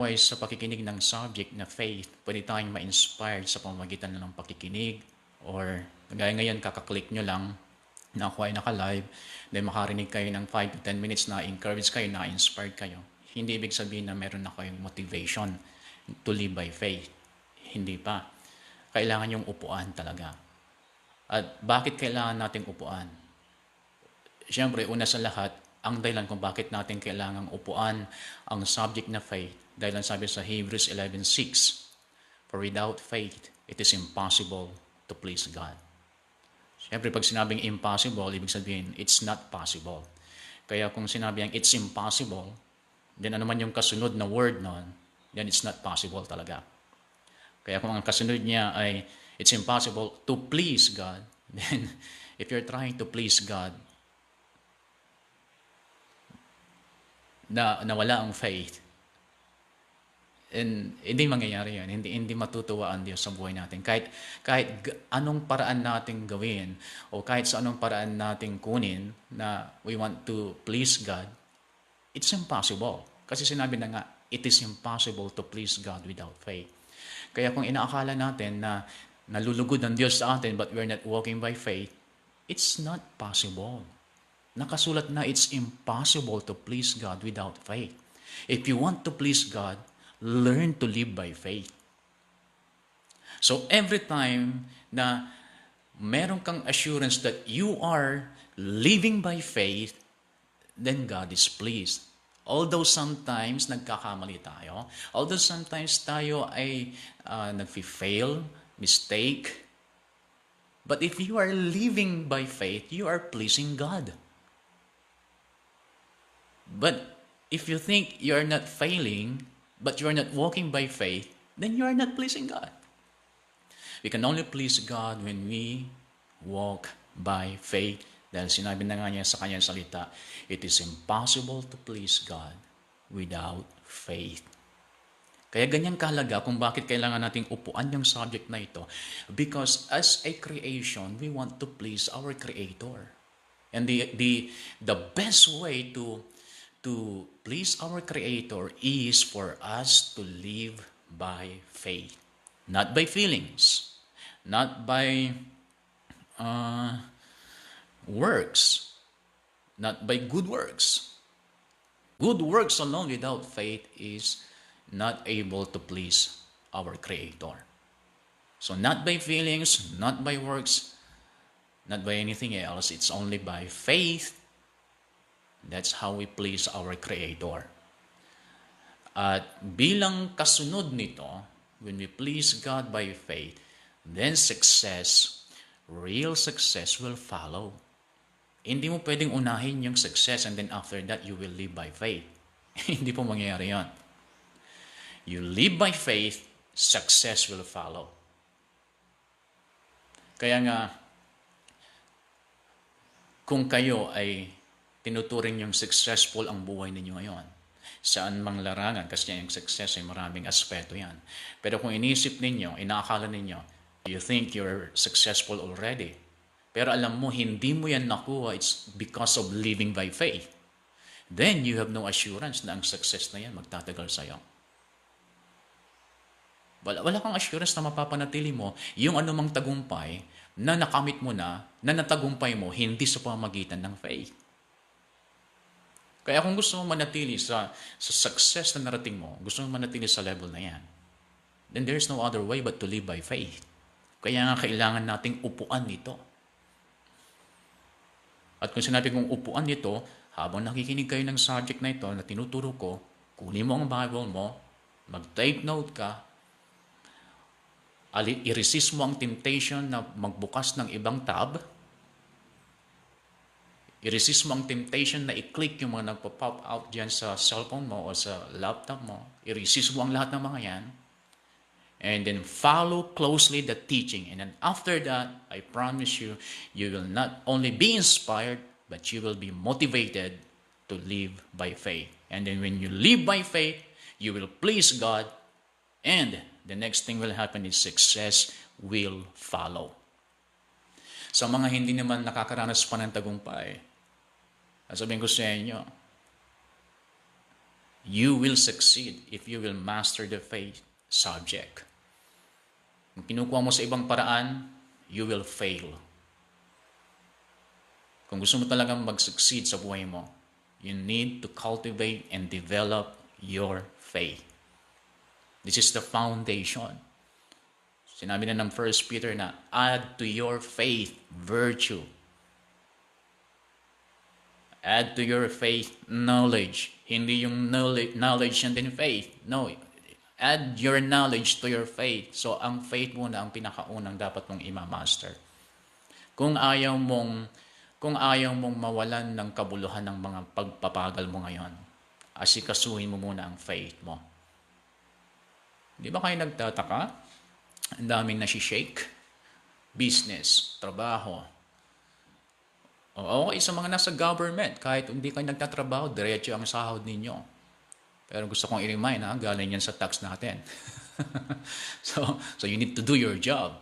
Sa pakikinig ng subject na faith, pwede tayong ma-inspired sa pamamagitan ng pakikinig or gaya ngayon, kakaklik nyo lang na ako ay naka-live, then makarinig kayo ng 5 to 10 minutes na encourage kayo, na inspired kayo. Hindi ibig sabihin na meron na kayong motivation to live by faith. Hindi pa. Kailangan yung upuan talaga. At bakit kailangan nating upuan? Siyempre, una sa lahat, ang dahilan kung bakit natin kailangang upuan ang subject na faith, dahil sabi sa Hebrews 11:6, for without faith, it is impossible to please God. Siyempre, pag sinabing impossible, ibig sabihin, it's not possible. Kaya kung sinabi ang it's impossible, then ano man yung kasunod na word nun, then it's not possible talaga. Kaya kung ang kasunod niya ay it's impossible to please God, then if you're trying to please God, na wala ang faith, and hindi mangyayari yan. Hindi matutuwa ang Diyos sa buhay natin. Kahit anong paraan natin gawin o kahit sa anong paraan natin kunin na we want to please God, it's impossible. Kasi sinabi na nga, it is impossible to please God without faith. Kaya kung inaakala natin na nalulugod ang Diyos sa atin but we're not walking by faith, it's not possible. Nakasulat na it's impossible to please God without faith. If you want to please God, learn to live by faith. So every time na meron kang assurance that you are living by faith, then God is pleased. Although sometimes nagkakamali tayo, although sometimes tayo ay nag-fail, mistake, but if you are living by faith, you are pleasing God. But if you think you are not failing, but you are not walking by faith, then you are not pleasing God. We can only please God when we walk by faith. Dahil sinabi na nga niya sa kanyang salita, it is impossible to please God without faith. Kaya ganyan kahalaga kung bakit kailangan nating upuan yung subject na ito. Because as a creation, we want to please our Creator. And the best way to please our Creator is for us to live by faith. Not by feelings. Not by works. Not by good works. Good works alone without faith is not able to please our Creator. So not by feelings, not by works, not by anything else. It's only by faith. That's how we please our Creator. At bilang kasunod nito, when we please God by faith, then success, real success will follow. Hindi mo pwedeng unahin yung success and then after that you will live by faith. Hindi po mangyayari yan. You live by faith, success will follow. Kaya nga, kung kayo ay tinuturing yung successful ang buhay ninyo ngayon, saan mang larangan, kasi yung success ay maraming aspeto yan. Pero kung inisip ninyo, inaakala ninyo, you think you're successful already, pero alam mo, hindi mo yan nakuha, it's because of living by faith. Then you have no assurance na ang success na yan magtatagal sa'yo. Wala kang assurance na mapapanatili mo yung anumang tagumpay na nakamit mo na natagumpay mo hindi sa pamamagitan ng faith. Kaya kung gusto mo manatili sa success na narating mo, gusto mo manatili sa level na yan, then there is no other way but to live by faith. Kaya nga kailangan nating upuan nito. At kung sinabi kong upuan nito, habang nakikinig kayo ng subject na ito na tinuturo ko, kunin mo ang Bible mo, mag-take note ka, i-resist mo ang temptation na magbukas ng ibang tab, i-resist mo ang temptation na i-click yung mga nagpa-pop out dyan sa cellphone mo o sa laptop mo. I-resist mo ang lahat ng mga yan. And then follow closely the teaching. And then after that, I promise you, you will not only be inspired, but you will be motivated to live by faith. And then when you live by faith, you will please God. And the next thing will happen is success will follow. Sa mga hindi naman nakakaranas pa ng tagumpay, sabihin ko sa inyo, You will succeed if you will master the faith subject. Kung kinukuha mo sa ibang paraan, you will fail. Kung gusto mo talagang mag-succeed sa buhay mo, you need to cultivate and develop your faith. This is the foundation. Sinabi na ng 1 Peter na, add to your faith virtue. Add to your faith knowledge. Hindi yung knowledge and then faith. No, add your knowledge to your faith. So, ang faith muna ang pinakaunang dapat mong imamaster. Kung ayaw mong mawalan ng kabuluhan ng mga pagpapagal mo ngayon, asikasuhin mo muna ang faith mo. Di ba kayo nagtataka? Ang daming nasi-shake. Business, trabaho. Okay, sa mga nasa government, kahit hindi kayo nagtatrabaho, diretso ang sahod ninyo. Pero gusto kong i-remind, galing yan sa tax natin. So you need to do your job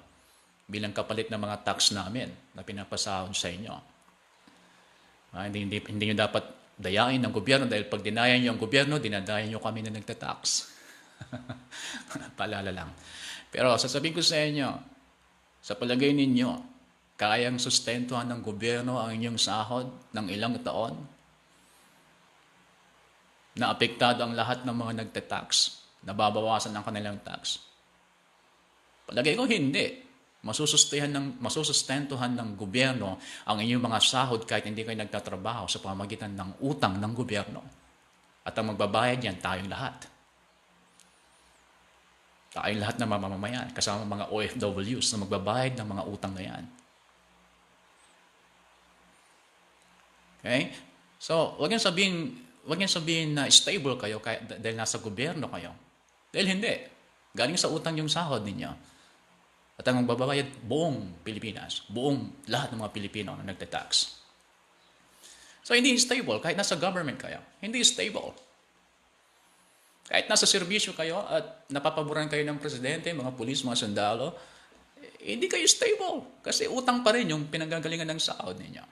bilang kapalit ng mga tax namin na pinapasahod sa inyo. Hindi nyo dapat dayain ng gobyerno dahil pag dinayan nyo ang gobyerno, dinadayan nyo kami na nagtatax. Paalala lang. Pero sasabihin ko sa inyo, sa palagay ninyo, kayang sustentuhan ng gobyerno ang inyong sahod ng ilang taon? Na apektado ang lahat ng mga nagtatax, nababawasan ang kanilang tax? Palagay ko hindi. Masusustentuhan ng gobyerno ang inyong mga sahod kahit hindi kayo nagtatrabaho sa pamamagitan ng utang ng gobyerno. At ang magbabayad yan, tayong lahat. Tayong lahat ng mamamayan, kasama mga OFWs na magbabayad ng mga utang na yan. Okay? So, wag niyong sabihin na stable kayo dahil nasa gobyerno kayo. Dahil hindi. Galing sa utang yung sahod ninyo. At ang magbabayad buong Pilipinas, buong lahat ng mga Pilipino na nagtatax. So, hindi stable kahit nasa government kayo. Hindi stable. Kahit nasa serbisyo kayo at napapaboran kayo ng presidente, mga pulis, mga sundalo, hindi kayo stable. Kasi utang pa rin yung pinanggagalingan ng sahod ninyo.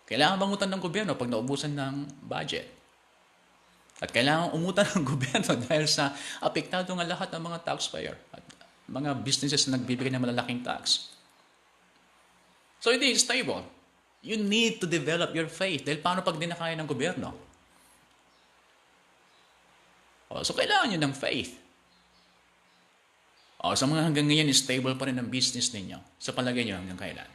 Kailangan mangutang ng gobyerno pag naubusan ng budget. At kailangan umutan ng gobyerno dahil sa apektado nga lahat ng mga taxpayer at mga businesses na nagbibigay ng malalaking tax. So, hindi stable. You need to develop your faith. Dahil paano pag dinakaya ng gobyerno? So, kailangan nyo ng faith. Sa mga hanggang ngayon, stable pa rin ang business ninyo. Sa palagay nyo hanggang kailan?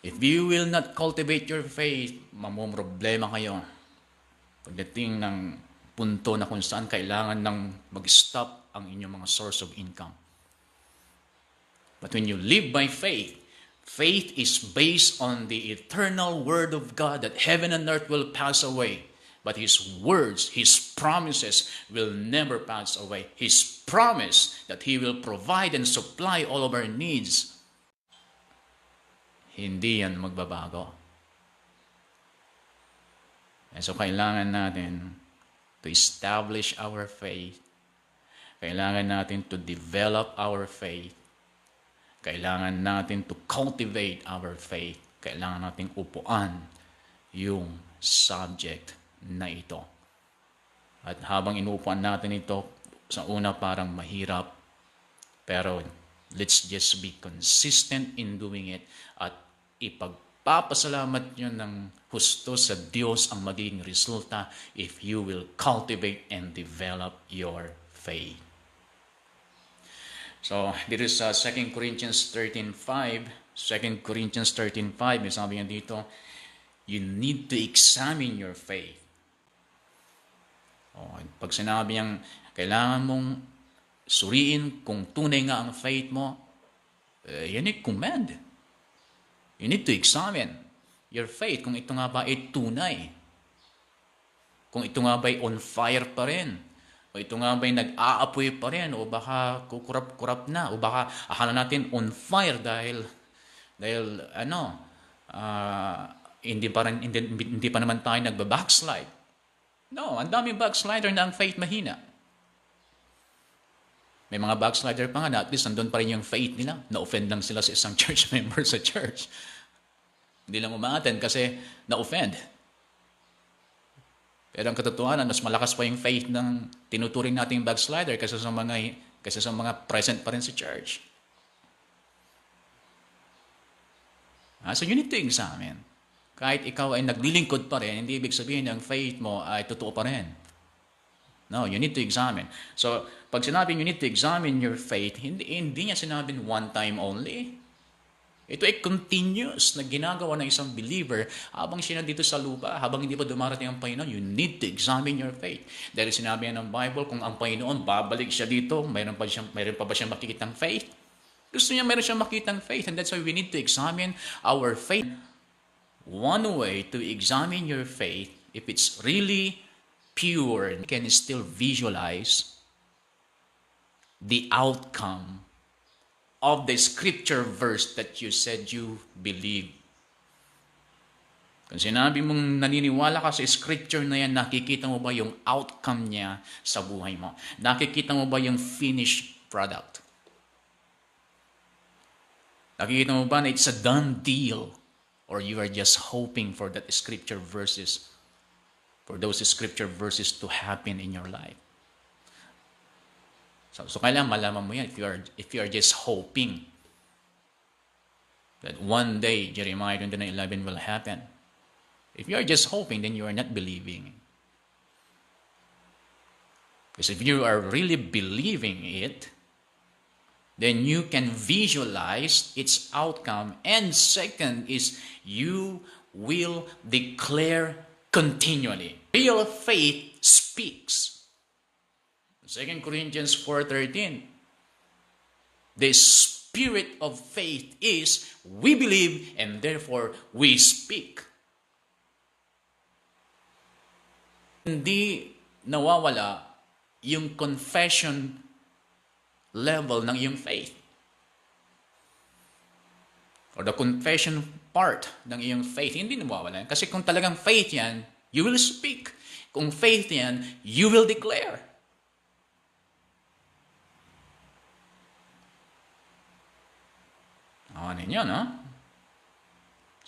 If you will not cultivate your faith, mamumroblema kayo. Pagdating ng punto na kung saan kailangan ng mag-stop ang inyong mga source of income. But when you live by faith, faith is based on the eternal word of God that heaven and earth will pass away. But His words, His promises will never pass away. His promise that He will provide and supply all of our needs, hindi yan magbabago. And so kailangan natin to establish our faith. Kailangan natin to develop our faith. Kailangan natin to cultivate our faith. Kailangan natin upuan yung subject na ito. At habang inuupuan natin ito, sa una parang mahirap, pero let's just be consistent in doing it at ipagpapasalamat nyo ng husto sa Diyos ang magiging resulta if you will cultivate and develop your faith. So, dito sa 2 Corinthians 13:5, 2 Corinthians 13:5, may sabi niya dito, you need to examine your faith. Pag sinabi niyang kailangan mong suriin kung tunay nga ang faith mo, yan ay command. You need to examine your faith kung ito nga ba ay tunay. Kung ito nga ba ay on fire pa rin. O ito nga ba ay nag-aapoy pa rin. O baka kukurap-kurap na. O baka akala natin on fire dahil hindi pa naman tayo nagba-backslide. No, ang daming backslider na ang faith mahina. May mga backslider pa nga na at least nandun pa rin yung faith nila. Na-offend lang sila sa isang church member sa church. Hindi lang umangaten kasi na-offend. Pero ang katotohanan, mas malakas pa yung faith ng tinuturing nating backslider kaysa sa mga present pa rin sa church. So you need to examine. Kahit ikaw ay naglilingkod pa rin, hindi ibig sabihin ng faith mo ay totoo pa rin. No, you need to examine. So, pag sinabing you need to examine your faith, hindi niya sinabing one time only. Ito ay continuous na ginagawa ng isang believer habang siya dito sa lupa, habang hindi pa dumarating ang Panginoon. You need to examine your faith. Dahil sinabi ng Bible, kung ang Panginoon babalik siya dito, mayroon pa ba siyang makikitang faith? Gusto niya mayroon siyang makitang faith, and that's why we need to examine our faith. One way to examine your faith, if it's really pure, you can still visualize the outcome of the scripture verse that you said you believe. Kung sinabi mong naniniwala ka sa scripture na yan, nakikita mo ba yung outcome niya sa buhay mo? Nakikita mo ba yung finished product? Nakikita mo ba na it's a done deal? Or you are just hoping for that scripture verses, for those scripture verses to happen in your life? So kailangan malaman mo yan if you are just hoping that one day Jeremiah 29:11 will happen. If you are just hoping, then you are not believing. Because if you are really believing it, then you can visualize its outcome. And second is you will declare continually. Real faith speaks. 2 Corinthians 4:13. The spirit of faith is we believe and therefore we speak. Hindi nawawala yung confession level ng iyong faith. Or the confession part ng iyong faith, hindi nawawala. Kasi kung talagang faith yan, you will speak. Kung faith yan, you will declare. Ano ninyo, no?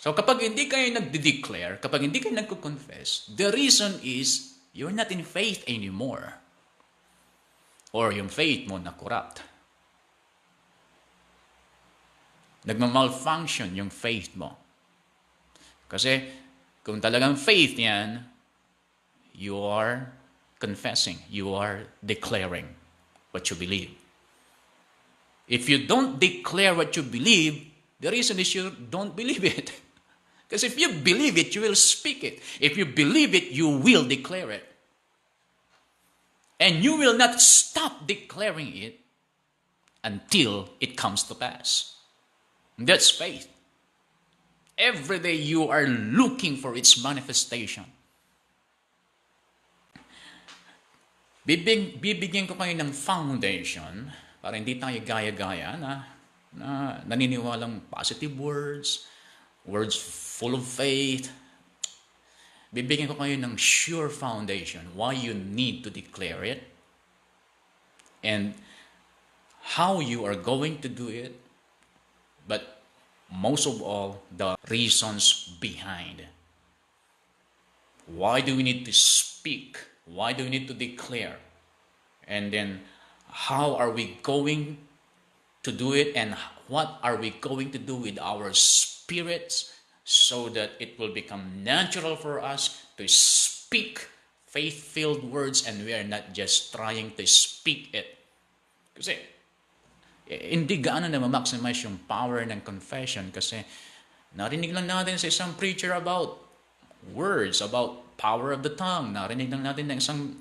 So kapag hindi kayo nagde-declare, kapag hindi kayo nagko-confess, the reason is you're not in faith anymore. Or yung faith mo na corrupt. Nagma-malfunction yung faith mo. Kasi kung talagang faith yan, you are confessing, you are declaring what you believe. If you don't declare what you believe, the reason is you don't believe it. Because if you believe it, you will speak it. If you believe it, you will declare it. And you will not stop declaring it until it comes to pass. That's faith. Every day you are looking for its manifestation. Bibigyan ko kayo ng foundation para hindi tayo gaya-gaya na naniniwalang positive words full of faith. Bibigyan ko kayo ng sure foundation why you need to declare it and how you are going to do it, but most of all, the reasons behind. Why do we need to speak? Why do we need to declare? And then, how are we going to do it, and what are we going to do with our spirits so that it will become natural for us to speak faith-filled words and we are not just trying to speak it. Kasi hindi gaano na ma-maximize yung power ng confession kasi narinig lang natin sa isang preacher about words, about power of the tongue. Narinig lang natin ng isang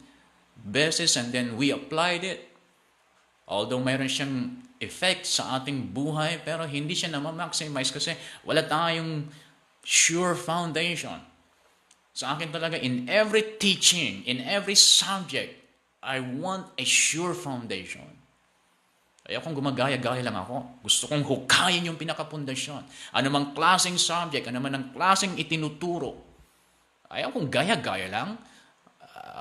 beses and then we applied it. Although mayroon siyang effect sa ating buhay, pero hindi siya na-maximize kasi wala tayong sure foundation. Sa akin talaga, in every teaching, in every subject, I want a sure foundation. Ayaw kong gumagaya-gaya lang ako. Gusto kong hukayin yung pinakapundasyon. Ano mang klaseng subject, ano man ang klaseng itinuturo. Ayaw kong gaya-gaya lang.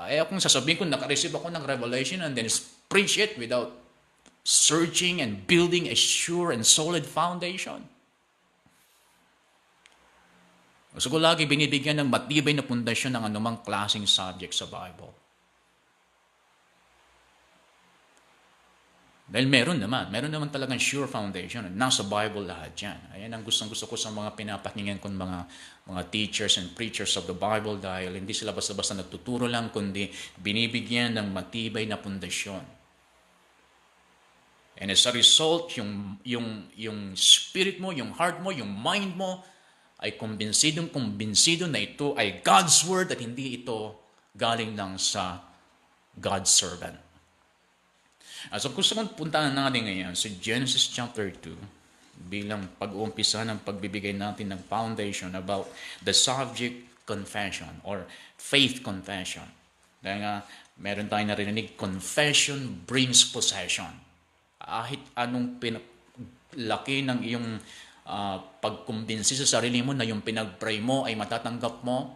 Ayaw kong sasabihin kung nakareceive ako ng revelation and then preach it without searching and building a sure and solid foundation. Gusto ko lagi binibigyan ng matibay na pundasyon ng anumang klaseng subject sa Bible. Dahil meron naman talagang sure foundation. Nasa Bible lahat yan. Ayan ang gustong-gusto ko sa mga pinapakinggan kong mga teachers and preachers of the Bible dahil hindi sila basta-basta nagtuturo lang, kundi binibigyan ng matibay na pundasyon. And as a result, yung spirit mo, yung heart mo, yung mind mo, ay kumbinsido na ito ay God's Word at hindi ito galing lang sa God's servant. So gusto kong puntahan natin ngayon sa Genesis chapter 2 bilang pag-uumpisa ng pagbibigay natin ng foundation about the subject confession or faith confession. Dahil nga, meron tayong narinig, confession brings possession. Kahit anong laki ng iyong pagkumbinsi sa sarili mo na yung pinag-pray mo ay matatanggap mo,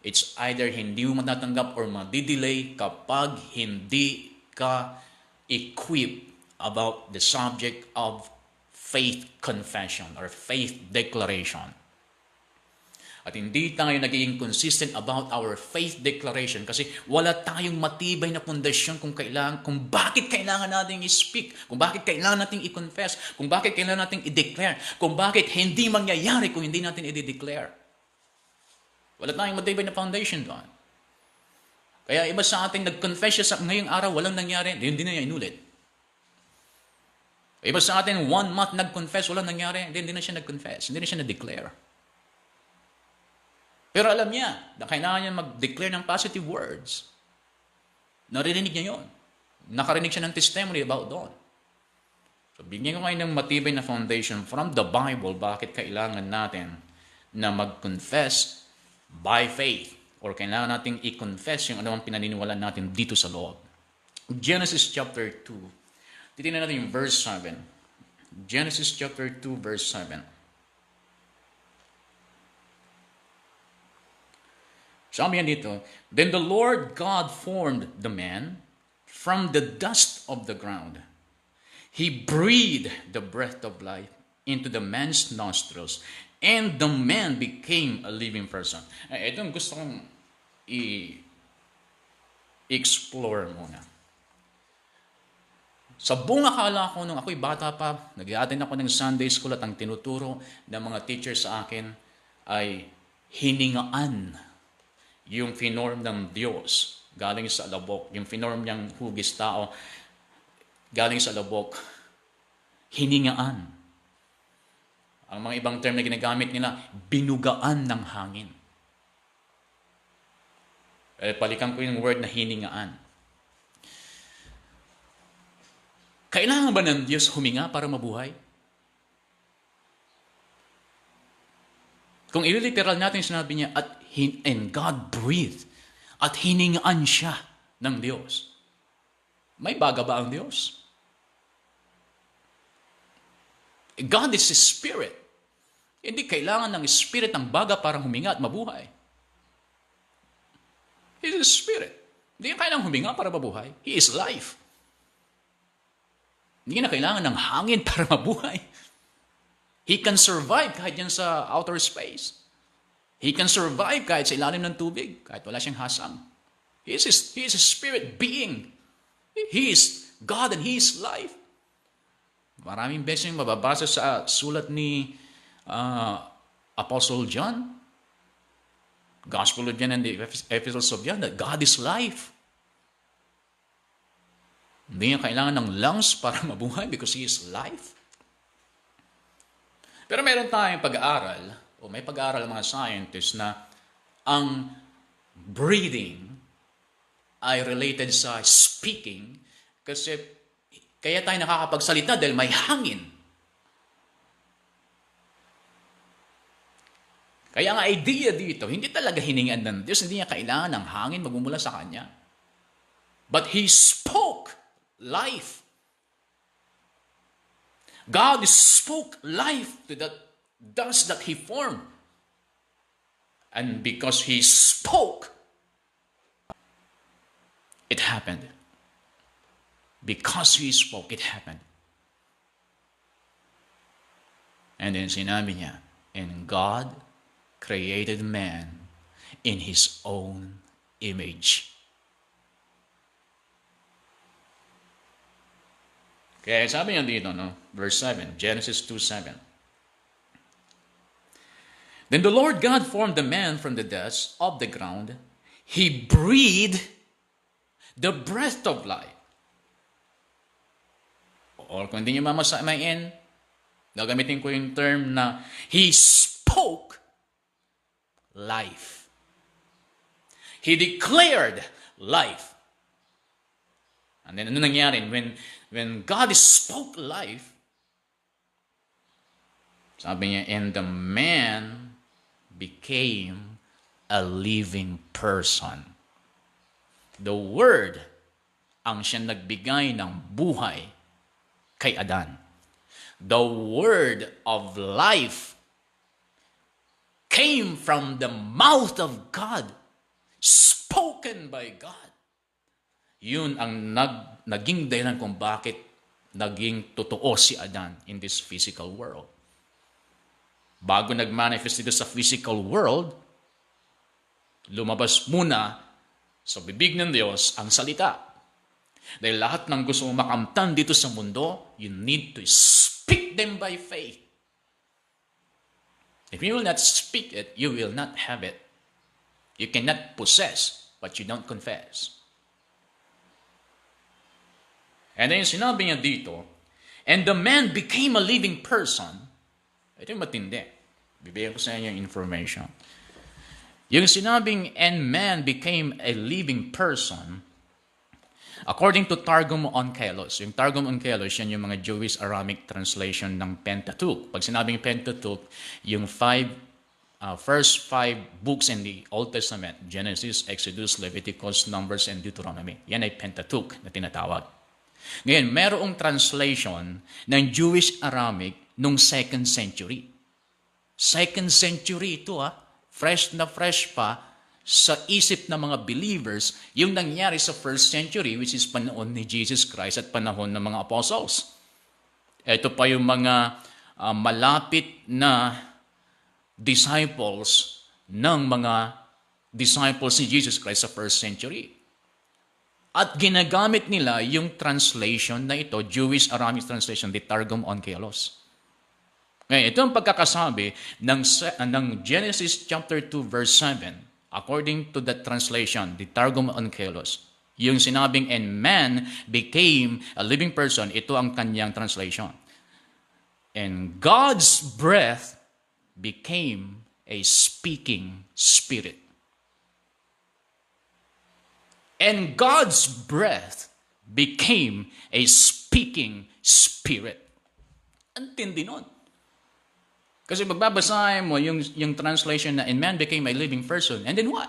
it's either hindi mo matatanggap or madidelay kapag hindi ka equipped about the subject of faith confession or faith declaration. At hindi tayo nagiging consistent about our faith declaration kasi wala tayong matibay na pundasyon kung bakit kailangan nating i-speak, kung bakit kailangan nating i-confess, kung bakit kailangan nating i-declare, kung bakit hindi mangyayari kung hindi natin i-declare. Wala tayong matibay na foundation doon. Kaya iba sa ating nag-confess siya sa ngayong araw, walang nangyari, hindi na niya inulit. Iba sa atin, 1 month nag-confess, walang nangyari, hindi na siya nag-confess, hindi na siya nag-declare. Pero alam niya na kailangan niya mag-declare ng positive words. Naririnig niya yon. Nakarinig siya ng testimony about doon. So, bigyan ko kayo ng matibay na foundation from the Bible, bakit kailangan natin na mag-confess by faith. Or kailangan nating i-confess yung anumang pinaniniwalaan natin dito sa loob. Genesis chapter 2. Titingnan natin yung verse 7. Genesis chapter 2 verse 7. Sabi yan dito, then the Lord God formed the man from the dust of the ground. He breathed the breath of life into the man's nostrils, and the man became a living person. Ito ang gusto kong i-explore muna. Sa buong akala ko, nung ako'y bata pa, nag-i-attend ako ng Sunday school at ang tinuturo ng mga teacher sa akin ay hiningaan yung finorm ng Diyos galing sa alabok. Yung finorm niyang hugis tao galing sa alabok. Hiningaan. Ang mga ibang term na ginagamit nila, binugaan ng hangin. Palikan ko yung word na hiningaan. Kailangan ba ng Diyos huminga para mabuhay? Kung ililiteral natin sinabi niya, and God breathed, at hiningaan siya ng Diyos. May baga ba ang Diyos? God is a spirit. Hindi kailangan ng spirit ng baga para huminga at mabuhay. He is a spirit. Hindi niya kailangan huminga para mabuhay. He is life. Hindi na kailangan ng hangin para mabuhay. He can survive kahit yan sa outer space. He can survive kahit sa ilalim ng tubig, kahit wala siyang hasang. He is a spirit being. He is God and He is life. Maraming beses yung mababasa sa sulat ni Apostle John, Gospel of John and the Epistles of John, that God is life. Hindi niya kailangan ng lungs para mabuhay because He is life. Pero meron tayong pag-aaral, o may pag-aaral ng mga scientists na ang breathing ay related sa speaking kasi kaya tayo nakakapagsalita dahil may hangin. Kaya ang idea dito, hindi talaga hiningan ng Diyos, hindi niya kailangan ng hangin magmumula sa Kanya. But He spoke life. God spoke life to that dust that He formed. And because He spoke, it happened. Because He spoke, it happened. And then sinabi niya, and God created man in His own image. Kaya sabi niya dito, no? Verse 7, Genesis 2:7. Then the Lord God formed the man from the dust of the ground. He breathed the breath of life. Or kung hindi nyo mamasamain, gagamitin ko yung term na He spoke life. He declared life. And then ano nangyari? When God spoke life, sabi niya, and the man became a living person. The Word ang siya nagbigay ng buhay kay Adan. The Word of life came from the mouth of God, spoken by God. Yun ang naging dahilan kung bakit naging totoo si Adan in this physical world. Bago nag-manifest dito sa physical world, lumabas muna sa bibig ng Diyos ang salita. Dahil lahat ng gusto mong makamtan dito sa mundo, you need to speak them by faith. If you will not speak it, you will not have it. You cannot possess what you don't confess. And then sinabi niya dito, and the man became a living person. Ito yung matindi. Bibigyan ko sa inyo yung information. Yung sinabing, and man became a living person, according to Targum Onkelos. Yung Targum Onkelos, yan yung mga Jewish Aramaic translation ng Pentateuch. Pag sinabing Pentateuch, yung first five books in the Old Testament, Genesis, Exodus, Leviticus, Numbers, and Deuteronomy. Yan ay Pentateuch na tinatawag. Ngayon, merong translation ng Jewish Aramaic nung 2nd century. 2nd century ito, fresh na fresh pa sa isip ng mga believers yung nangyari sa 1st century, which is panahon ni Jesus Christ at panahon ng mga apostles. Ito pa yung mga malapit na disciples ng mga disciples ni Jesus Christ sa 1st century. At ginagamit nila yung translation na ito, Jewish Aramaic translation, the Targum Onkelos. Ngayon, ito ang pagkakasabi ng Genesis chapter 2 verse 7, according to the translation, the Targum Onkelos. Yung sinabing, and man became a living person, ito ang kanyang translation. And God's breath became a speaking spirit. And God's breath became a speaking spirit. Ang tindi nun. Kasi magbabasahin mo yung translation na, and man became a living person, and then what?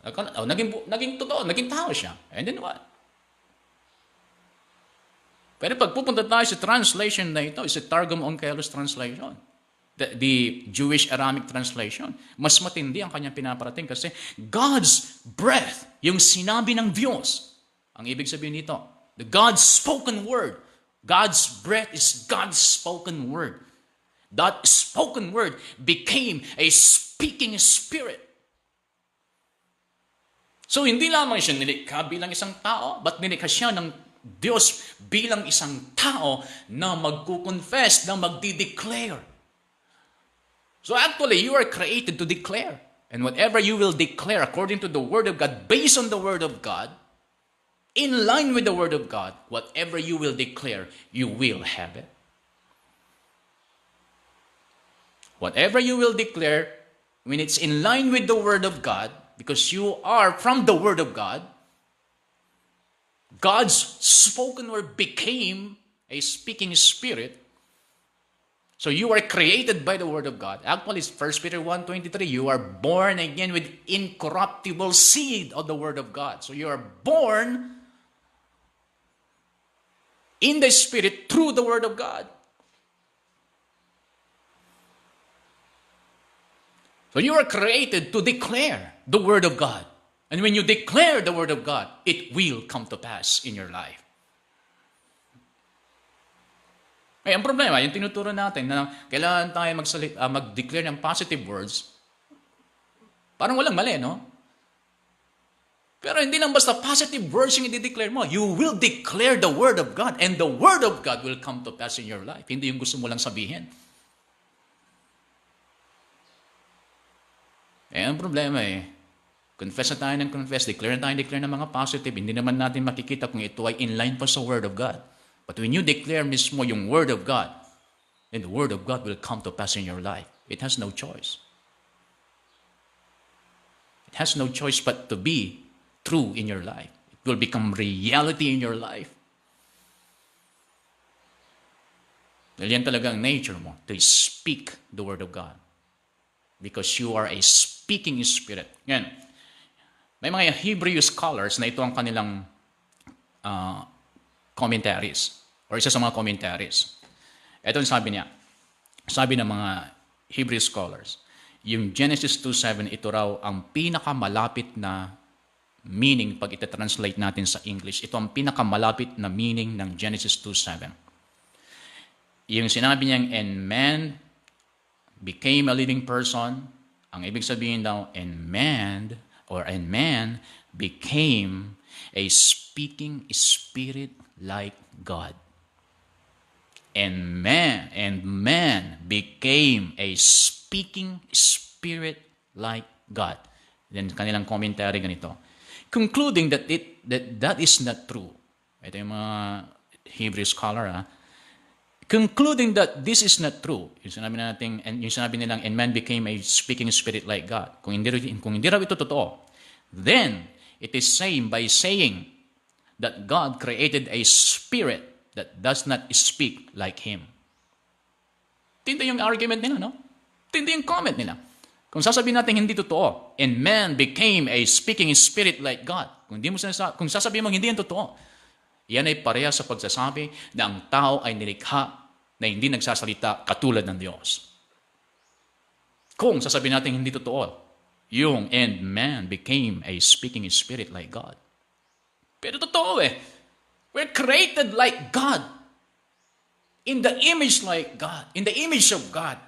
Naging totoo, naging tao siya. And then what? Pero pag pupunta tayo sa translation na ito, is a Targum Onkelos translation. The Jewish Aramaic translation, mas matindi ang kanyang pinaparating kasi God's breath, yung sinabi ng Diyos, ang ibig sabihin nito, the God's spoken word. God's breath is God's spoken word. That spoken word became a speaking spirit. So hindi lamang siya nilikha bilang isang tao, but nilikha siya ng Diyos bilang isang tao na magkukonfess, na magdi-declare. So actually, you are created to declare. And whatever you will declare according to the Word of God, based on the Word of God, in line with the Word of God, whatever you will declare, you will have it. Whatever you will declare, when it's in line with the Word of God, because you are from the Word of God, God's spoken word became a speaking spirit. So you are created by the Word of God. Actually, 1 Peter 1:23, you are born again with incorruptible seed of the Word of God. So you are born in the Spirit through the Word of God. So you are created to declare the Word of God. And when you declare the Word of God, it will come to pass in your life. Ay, ang problema, yung tinuturo natin na kailangan tayo mag-declare ng positive words, parang walang mali, no? Pero hindi lang basta positive words yung i-declare mo. You will declare the Word of God and the Word of God will come to pass in your life. Hindi yung gusto mo lang sabihin. Eh, ang problema confess na tayo ng confess, declare na tayo ng mga positive, hindi naman natin makikita kung ito ay in line pa sa Word of God. But when you declare mismo yung Word of God, then the Word of God will come to pass in your life. It has no choice. It has no choice but to be true in your life. It will become reality in your life. Dahil yan talaga ang nature mo, to speak the Word of God. Because you are a speaking spirit. Yan. May mga Hebrew scholars na ito ang kanilang commentaries. Or isa sa mga commentaries. Ito ang sabi niya. Sabi ng mga Hebrew scholars, yung Genesis 2:7, ito raw ang pinakamalapit na meaning pag ita-translate natin sa English. Ito ang pinakamalapit na meaning ng Genesis 2:7. Yung sinabi niyang, and man became a living person, ang ibig sabihin daw, and man became a speaking spirit like God. And man became a speaking spirit like God. Then kanilang commentary ganito. Concluding that that is not true. Ito yung mga Hebrew scholar, concluding that this is not true. Yung sinabi nilang, and man became a speaking spirit like God. Kung hindi raw ito totoo, then it is same by saying that God created a spirit that does not speak like Him. Tinto yung argument nila, no? Tinto yung comment nila. Kung sasabihin natin hindi totoo, and man became a speaking spirit like God. Kung sasabihin mo hindi yan totoo, yan ay pareha sa pagsasabi na ang tao ay nilikha na hindi nagsasalita katulad ng Diyos. Kung sasabihin natin hindi totoo, yung and man became a speaking spirit like God. Pero totoo we're created like God. In the image like God. In the image of God.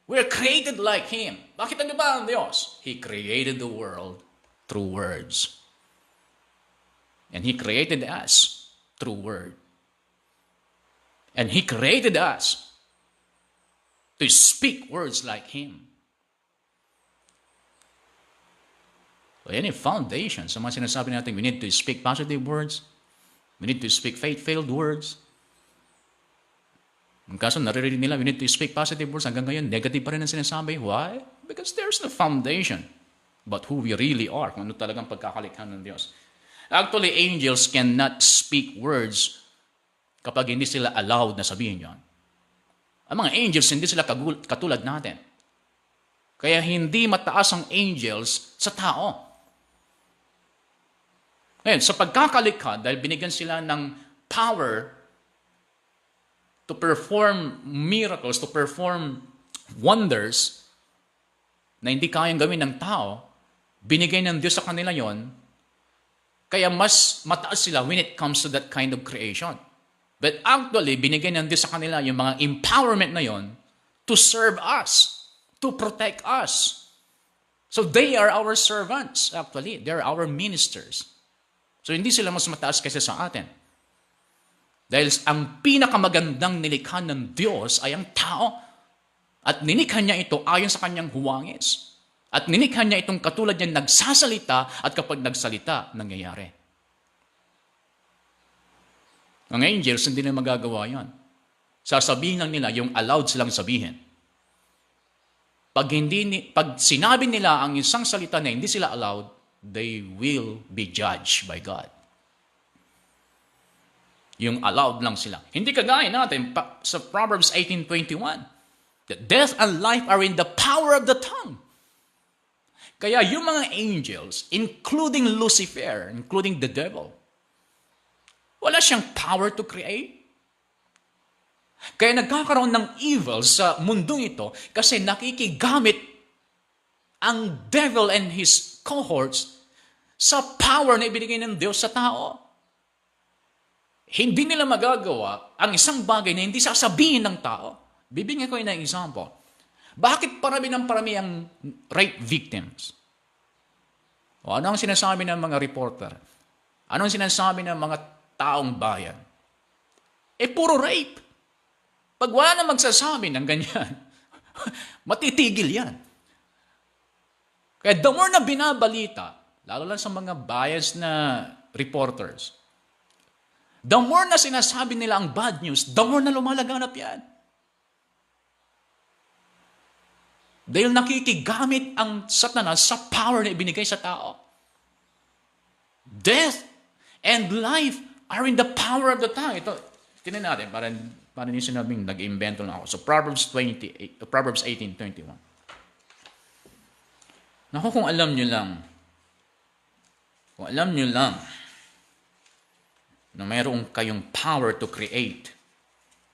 We're created like Him. Bakit ano ba ang Diyos? He created the world through words. And He created us through word. And He created us to speak words like Him. So, yan yung foundation sa mga sinasabi natin, we need to speak positive words. We need to speak faith-filled words. Ang kaso, naririnig nila, we need to speak positive words. Hanggang ngayon, negative pa rin ang sinasabi. Why? Because there's no foundation but who we really are, kung ano talagang pagkakalikha ng Diyos. Actually, angels cannot speak words kapag hindi sila allowed na sabihin yon. Ang mga angels, hindi sila katulad natin. Kaya hindi mataas ang angels sa tao. Ngayon, sa pagkakalikha, dahil binigyan sila ng power to perform miracles, to perform wonders na hindi kayang gawin ng tao, binigay ng Diyos sa kanila yon, kaya mas mataas sila when it comes to that kind of creation. But actually, binigay ng Diyos sa kanila yung mga empowerment na yon to serve us, to protect us. So they are our servants, actually. They are our ministers. So hindi sila mas mataas kaysa sa atin. Dahil ang pinakamagandang nilikha ng Diyos ay ang tao. At nilikha niya ito ayon sa kanyang huwangis. At nilikha niya itong katulad niya nagsasalita at kapag nagsalita, nangyayari. Ang angels, hindi na magagawa yan. Sasabihin lang nila yung allowed silang sabihin. Pag sinabi nila ang isang salita na hindi sila allowed, they will be judged by God. Yung allowed lang sila. Hindi kagaya natin sa Proverbs 18:21. That death and life are in the power of the tongue. Kaya yung mga angels, including Lucifer, including the devil, wala siyang power to create. Kaya nagkakaroon ng evil sa mundong ito kasi nakikigamit ang devil and his cohorts sa power na ibinigay ng Diyos sa tao. Hindi nila magagawa ang isang bagay na hindi sasabihin ng tao. Bibigyan ko ng example. Bakit parami ng parami ang rape victims? O ano ang sinasabi ng mga reporter? Ano ang sinasabi ng mga taong bayan? Puro rape. Pag wala na magsasabi ng ganyan, matitigil yan. Kaya the more na binabalita, lalo lang sa mga biased na reporters, the more na sinasabi nila ang bad news, the more na lumalaganap yan. Dahil nakikigamit ang Satanas sa power na ibinigay sa tao. Death and life are in the power of the tongue. Ito, tinan natin, para yung sinabing nag-invento lang ako. So Proverbs 18:21. Naku, kung alam nyo lang na mayroong kayong power to create,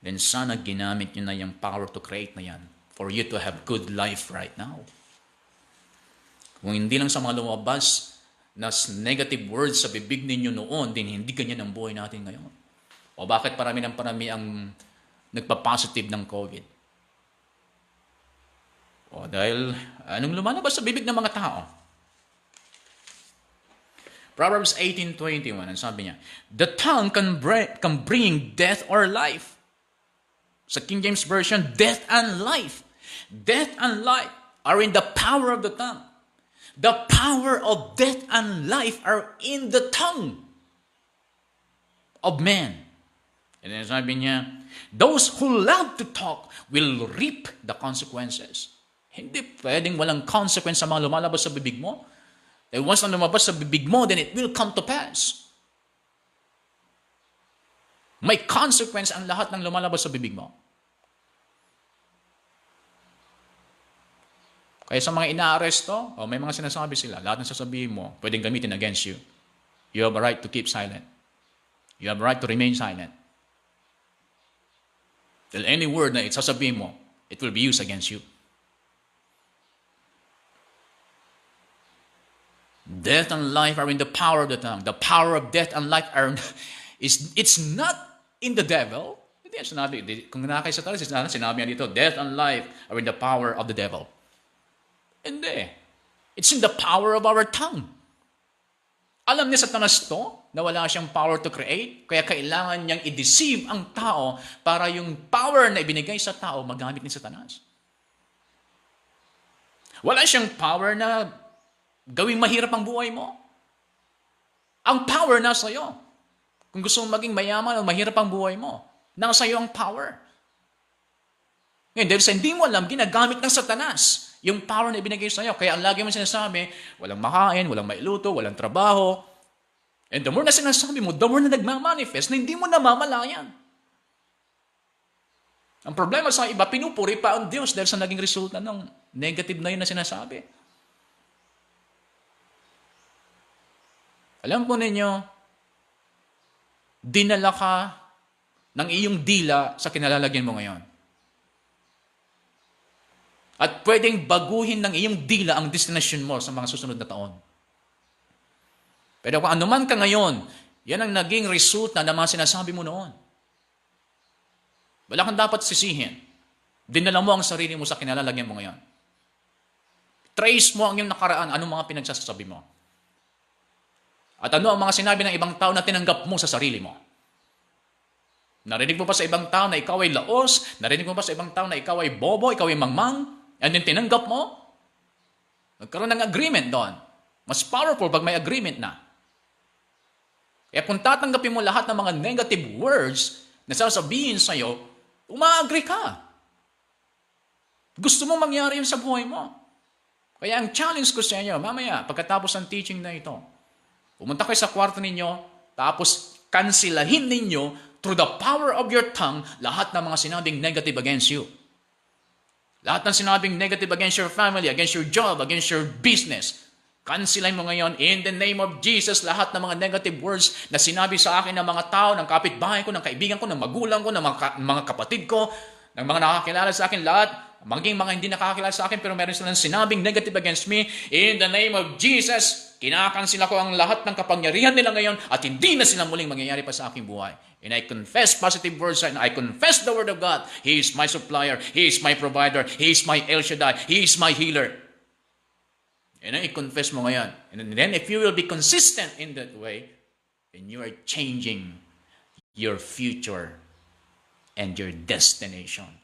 then sana ginamit nyo na yung power to create na yan for you to have good life right now. Kung hindi lang sa mga lumabas na negative words sa bibig ninyo noon, din hindi ganyan ang buhay natin ngayon. O bakit parami ang nagpa-positive ng COVID? O dahil anong lumalabas sa bibig ng mga tao? Proverbs 18:21, ang sabi niya, the tongue can bring death or life. Sa King James Version, death and life. Death and life are in the power of the tongue. The power of death and life are in the tongue of man. And then sabi niya, those who love to talk will reap the consequences. Hindi pwedeng walang consequence sa mga lumalabas sa bibig mo. And once na lumabas sa bibig mo, then it will come to pass. May consequence ang lahat ng lumalabas sa bibig mo. Kaya sa mga inaaresto, may mga sinasabi sila, lahat ng sasabihin mo, pwedeng gamitin against you. You have a right to keep silent. You have a right to remain silent. Till any word na sasabihin mo, it will be used against you. Death and life are in the power of the tongue. The power of death and life it's not in the devil. Hindi yan sinabi. Kung nakakay sa talas, sinabi niya dito, death and life are in the power of the devil. Hindi. It's in the power of our tongue. Alam ni Satanas to, na wala siyang power to create, kaya kailangan niyang i-deceive ang tao para yung power na ibinigay sa tao magamit ni Satanas. Wala siyang power na gawing mahirap ang buhay mo. Ang power nasa iyo. Kung gusto mong maging mayaman o mahirap ang buhay mo, nasa iyo ang power. Ngayon, dahil sa hindi mo alam, ginagamit ng Satanas yung power na ibinigay sa iyo. Kaya ang lagi mo sinasabi, walang makain, walang mailuto, walang trabaho. And the more na sinasabi mo, the more na nagmamanifest na hindi mo namamalayan. Ang problema sa iba, pinupuri pa ang Diyos dahil sa naging resulta ng negative na yun na sinasabi. Alam po ninyo, dinala ka ng iyong dila sa kinalalagyan mo ngayon. At pwedeng baguhin ng iyong dila ang destination mo sa mga susunod na taon. Pero kung anuman ka ngayon, yan ang naging resulta ng mga sinasabi mo noon. Wala kang dapat sisihin. Dinala mo ang sarili mo sa kinalalagyan mo ngayon. Trace mo ang iyong nakaraan, anong mga pinagsasabi mo. At ano ang mga sinabi ng ibang tao na tinanggap mo sa sarili mo. Narinig mo pa sa ibang tao na ikaw ay laos, narinig mo pa sa ibang tao na ikaw ay bobo, ikaw ay mangmang, and then tinanggap mo, nagkaroon ng agreement doon. Mas powerful pag may agreement na. Kaya kung tatanggapin mo lahat ng mga negative words na sasabihin sa'yo, uma-agree ka. Gusto mo mangyari yun sa buhay mo. Kaya ang challenge ko sa inyo, mamaya, pagkatapos ng teaching na ito, pumunta kayo sa kwarto ninyo, tapos kansilahin ninyo through the power of your tongue lahat ng mga sinabing negative against you. Lahat ng sinabing negative against your family, against your job, against your business. Kansilahin mo ngayon in the name of Jesus lahat ng mga negative words na sinabi sa akin ng mga tao, ng kapitbahay ko, ng kaibigan ko, ng magulang ko, ng mga kapatid ko, ng mga nakakilala sa akin, lahat, maging mga hindi nakakilala sa akin pero meron silang sinabing negative against me, in the name of Jesus, kinakansila ko ang lahat ng kapangyarihan nila ngayon at hindi na sila muling mangyayari pa sa aking buhay. And I confess positive words and I confess the word of God. He is my supplier. He is my provider. He is my El Shaddai. He is my healer. And i-confess mo ngayon. And then if you will be consistent in that way, then you are changing your future and your destination.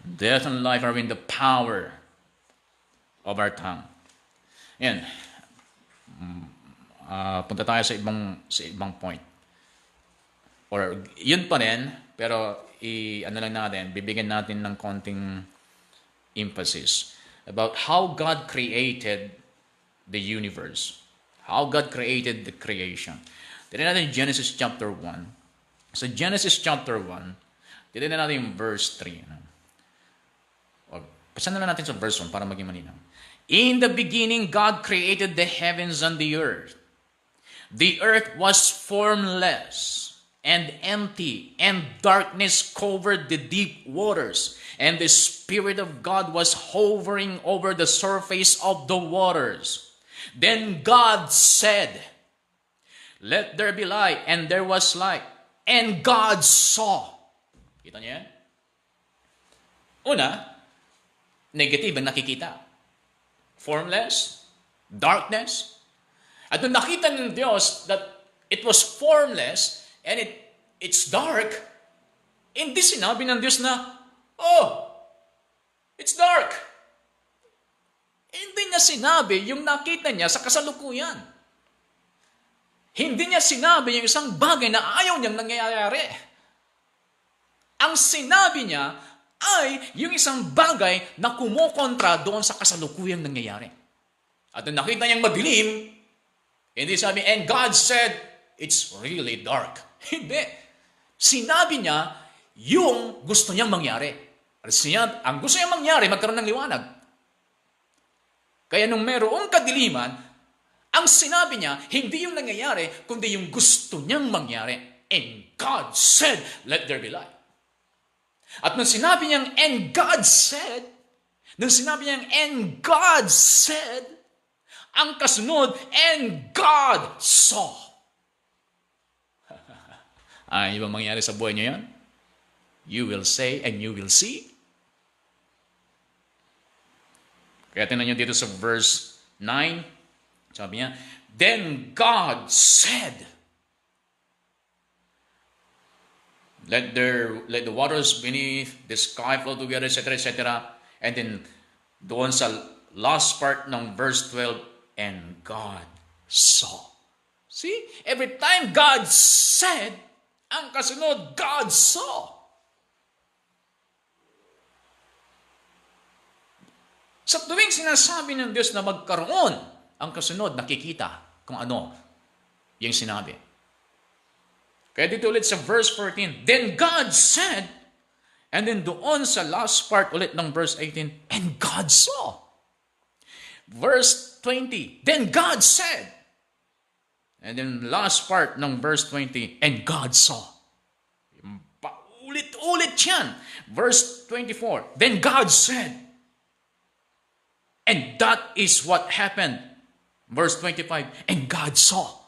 Death and life are in the power of our tongue. Yan. Punta tayo sa ibang point. Or yun pa rin, pero bibigyan natin ng konting emphasis about how God created the universe. How God created the creation. Tignan natin Genesis chapter 1. So Genesis chapter 1, tignan natin yung verse 3. Pasan na lang natin sa verse 1 para maging malinaw. In the beginning, God created the heavens and the earth. The earth was formless and empty, and darkness covered the deep waters, and the Spirit of God was hovering over the surface of the waters. Then God said, "Let there be light," and there was light. And God saw. Kita niyo yan? Una, negative ang nakikita. Formless, darkness. At nung nakita ng Diyos that it was formless and it's dark, hindi sinabi ng Diyos na, "Oh, it's dark." Hindi niya sinabi yung nakita niya sa kasalukuyan. Hindi niya sinabi yung isang bagay na ayaw niyang nangyayari. Ang sinabi niya ay yung isang bagay na kumukontra doon sa kasalukuyang nangyayari. At nung nakita niyang madilim, hindi sabi, "And God said, it's really dark." Hindi. Sinabi niya yung gusto niyang mangyari. Ang gusto niyang mangyari, magkaroon ng liwanag. Kaya nung merong kadiliman, ang sinabi niya, hindi yung nangyayari, kundi yung gusto niyang mangyari. And God said, "Let there be light." At nung sinabi niyang, "And God said," "And God said," ang kasunod, "And God saw." Ay, ibang mangyari sa buhay niyo yan? You will say and you will see. Kaya tingnan niyo dito sa verse 9, sabi niya, "Then God said, let the waters beneath the sky flow together, etc., etc." And then, doon sa last part ng verse 12, "And God saw." See? Every time God said, ang kasunod, God saw. Sa tuwing sinasabi ng Diyos na magkaroon, ang kasunod, nakikita kung ano yung sinabi. Kaya dito ulit sa verse 14, "Then God said," and then doon sa last part ulit ng verse 18, "And God saw." Verse 20, "Then God said," and then last part ng verse 20, "And God saw." Paulit-ulit yan. Verse 24, "Then God said," and that is what happened. Verse 25, "And God saw."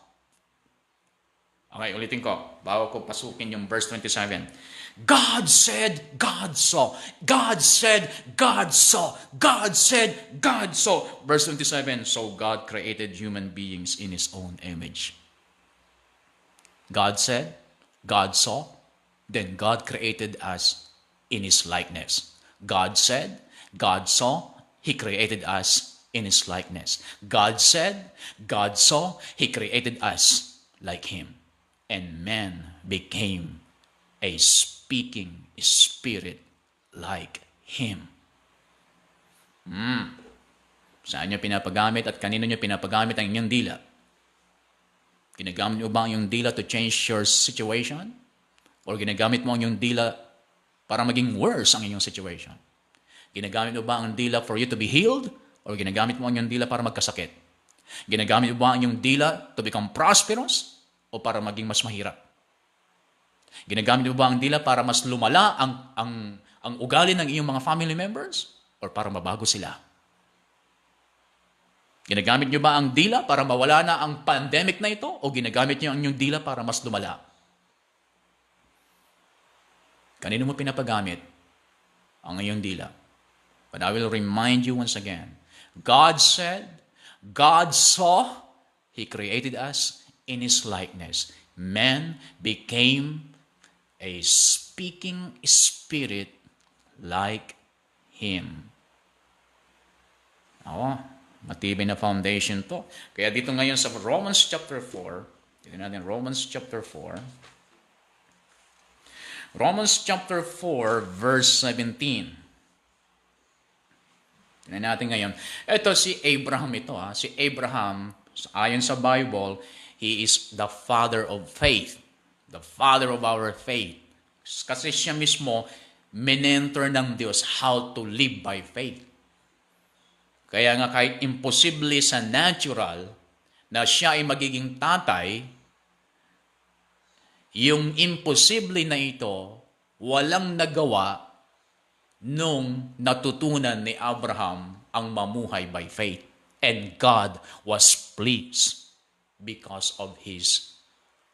Okay, ulitin ko, bago ko pasukin yung verse 27. God said, God saw. God said, God saw. God said, God saw. Verse 27, "So God created human beings in His own image." God said, God saw. Then God created us in His likeness. God said, God saw. He created us in His likeness. God said, God saw. He created us like Him. And man became a speaking spirit like Him. Saan niyo pinapagamit at kanino niyo pinapagamit ang inyong dila? Ginagamit mo ba ang iyong dila to change your situation? Or ginagamit mo ang iyong dila para maging worse ang iyong situation? Ginagamit mo ba ang dila for you to be healed? Or ginagamit mo ang iyong dila para magkasakit? Ginagamit mo ba ang iyong dila to become prosperous? O para maging mas mahirap? Ginagamit mo ba ang dila para mas lumala ang ugali ng iyong mga family members? Or para mabago sila? Ginagamit nyo ba ang dila para mawala na ang pandemic na ito? O ginagamit nyo ang inyong dila para mas lumala? Kanino mo pinapagamit ang iyong dila? But I will remind you once again, God said, God saw, He created us in His likeness. Man became a speaking spirit like Him. Matibay na foundation to. Kaya dito ngayon sa Romans chapter 4, dito natin Romans chapter 4. Romans chapter 4 verse 17. Tingnan natin ngayon. Ito si Abraham ito. Si Abraham, ayon sa Bible, he is the father of faith. The father of our faith. Kasi siya mismo, mentor ng Diyos how to live by faith. Kaya nga kahit imposible sa natural na siya ay magiging tatay, yung imposible na ito, walang nagawa nung natutunan ni Abraham ang mamuhay by faith. And God was pleased because of his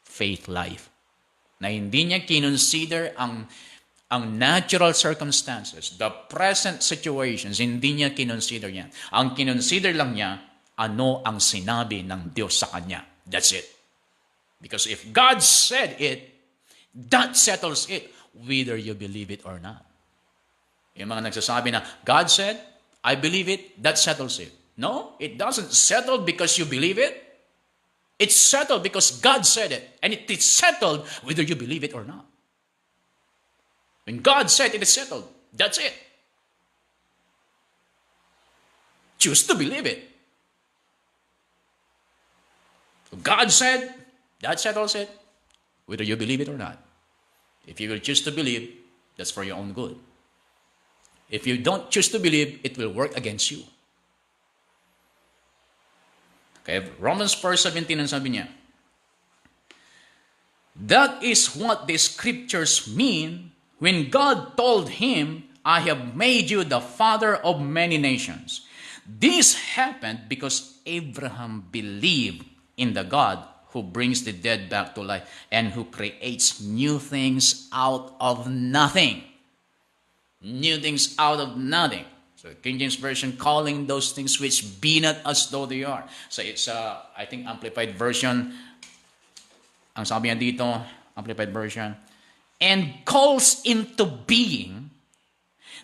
faith life. Na hindi niya kinonsider ang natural circumstances, the present situations, hindi niya kinonsider yan. Ang kinonsider lang niya, ano ang sinabi ng Diyos sa kanya. That's it. Because if God said it, that settles it, whether you believe it or not. Yung mga nagsasabi na, God said, I believe it, that settles it. No, it doesn't settle because you believe it. It's settled because God said it. And it is settled whether you believe it or not. When God said it is settled, that's it. Choose to believe it. So God said, that settles it, whether you believe it or not. If you will choose to believe, that's for your own good. If you don't choose to believe, it will work against you. Okay, Romans 4:17 ang sabi niya, that is what the scriptures mean when God told him, I have made you the father of many nations. This happened because Abraham believed in the God who brings the dead back to life and who creates new things out of nothing. New things out of nothing. So King James Version calling those things which be not as though they are. So it's I think Amplified Version. Ang sabi niya dito, Amplified Version, and calls into being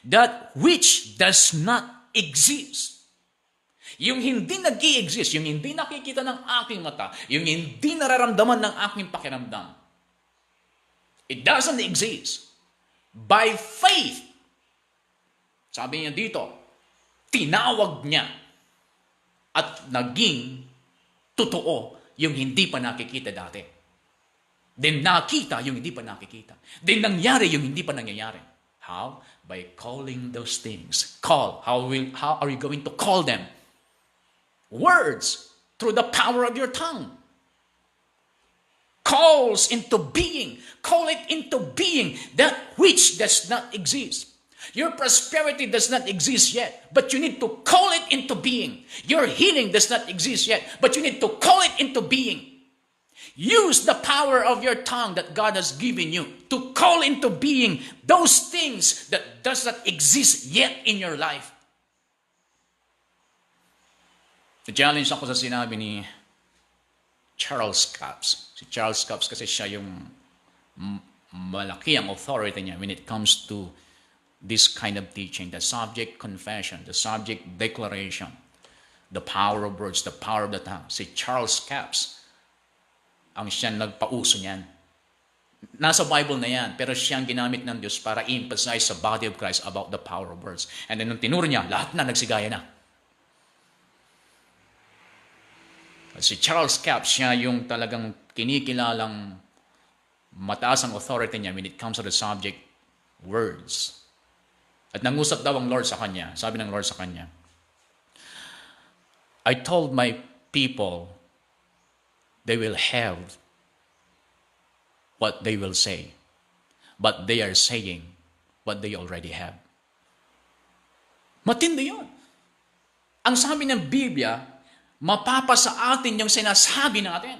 that which does not exist. Yung hindi nag-i-exist, yung hindi nakikita ng aking mata, yung hindi nararamdaman ng aking pakiramdam. It doesn't exist. By faith, sabi niya dito, tinawag niya at naging totoo yung hindi pa nakikita dati. Then nakita yung hindi pa nakikita. Then nangyari yung hindi pa nangyayari. How? By calling those things. Call. How are you going to call them? Words. Through the power of your tongue. Calls into being. Call it into being. That which does not exist. Your prosperity does not exist yet, but you need to call it into being. Your healing does not exist yet, but you need to call it into being. Use the power of your tongue that God has given you to call into being those things that does not exist yet in your life. Na-challenge ako sa sinabi ni Charles Capps. Si Charles Capps kasi siya yung malaki ang authority niya when it comes to this kind of teaching. The subject confession, the subject declaration, the power of words, the power of the tongue. Si Charles Capps, ang siyang nagpauso niyan. Nasa Bible na yan, pero siyang ginamit ng Diyos para i-emphasize sa body of Christ about the power of words. And then nung tinuro niya, lahat na nagsigaya na. Si Charles Capps, siya yung talagang kinikilalang mataas ang authority niya when it comes to the subject, words. At nangusap daw ang Lord sa kanya. Sabi ng Lord sa kanya, I told my people they will have what they will say, but they are saying what they already have. Matindi yun. Ang sabi ng Biblia, mapapasa atin yung sinasabi natin.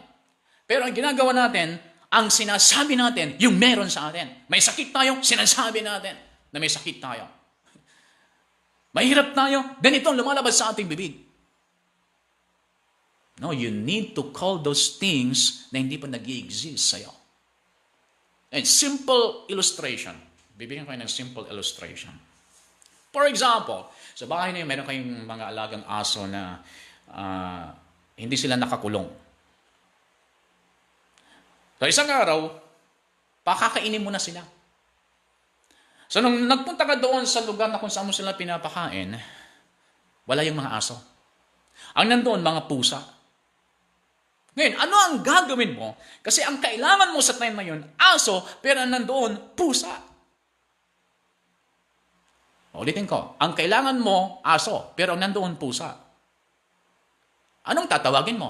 Pero ang ginagawa natin, ang sinasabi natin, yung meron sa atin. May sakit tayo, sinasabi natin na may sakit tayo. Mahirap tayo, ganito ang lumalabas sa ating bibig. No, you need to call those things na hindi pa nag-i-exist sa'yo. And simple illustration. Bibigyan ko kayo ng simple illustration. For example, sa bahay niyo, meron kayong mga alagang aso na hindi sila nakakulong. So isang araw, pakakainin mo na sila. So nung nagpunta ka doon sa lugar na kung saan mo sila pinapakain, wala yung mga aso. Ang nandoon, mga pusa. Ngayon, ano ang gagawin mo? Kasi ang kailangan mo sa time na yun, aso, pero nandoon, pusa. Ulitin ko, ang kailangan mo, aso, pero nandoon, pusa. Anong tatawagin mo?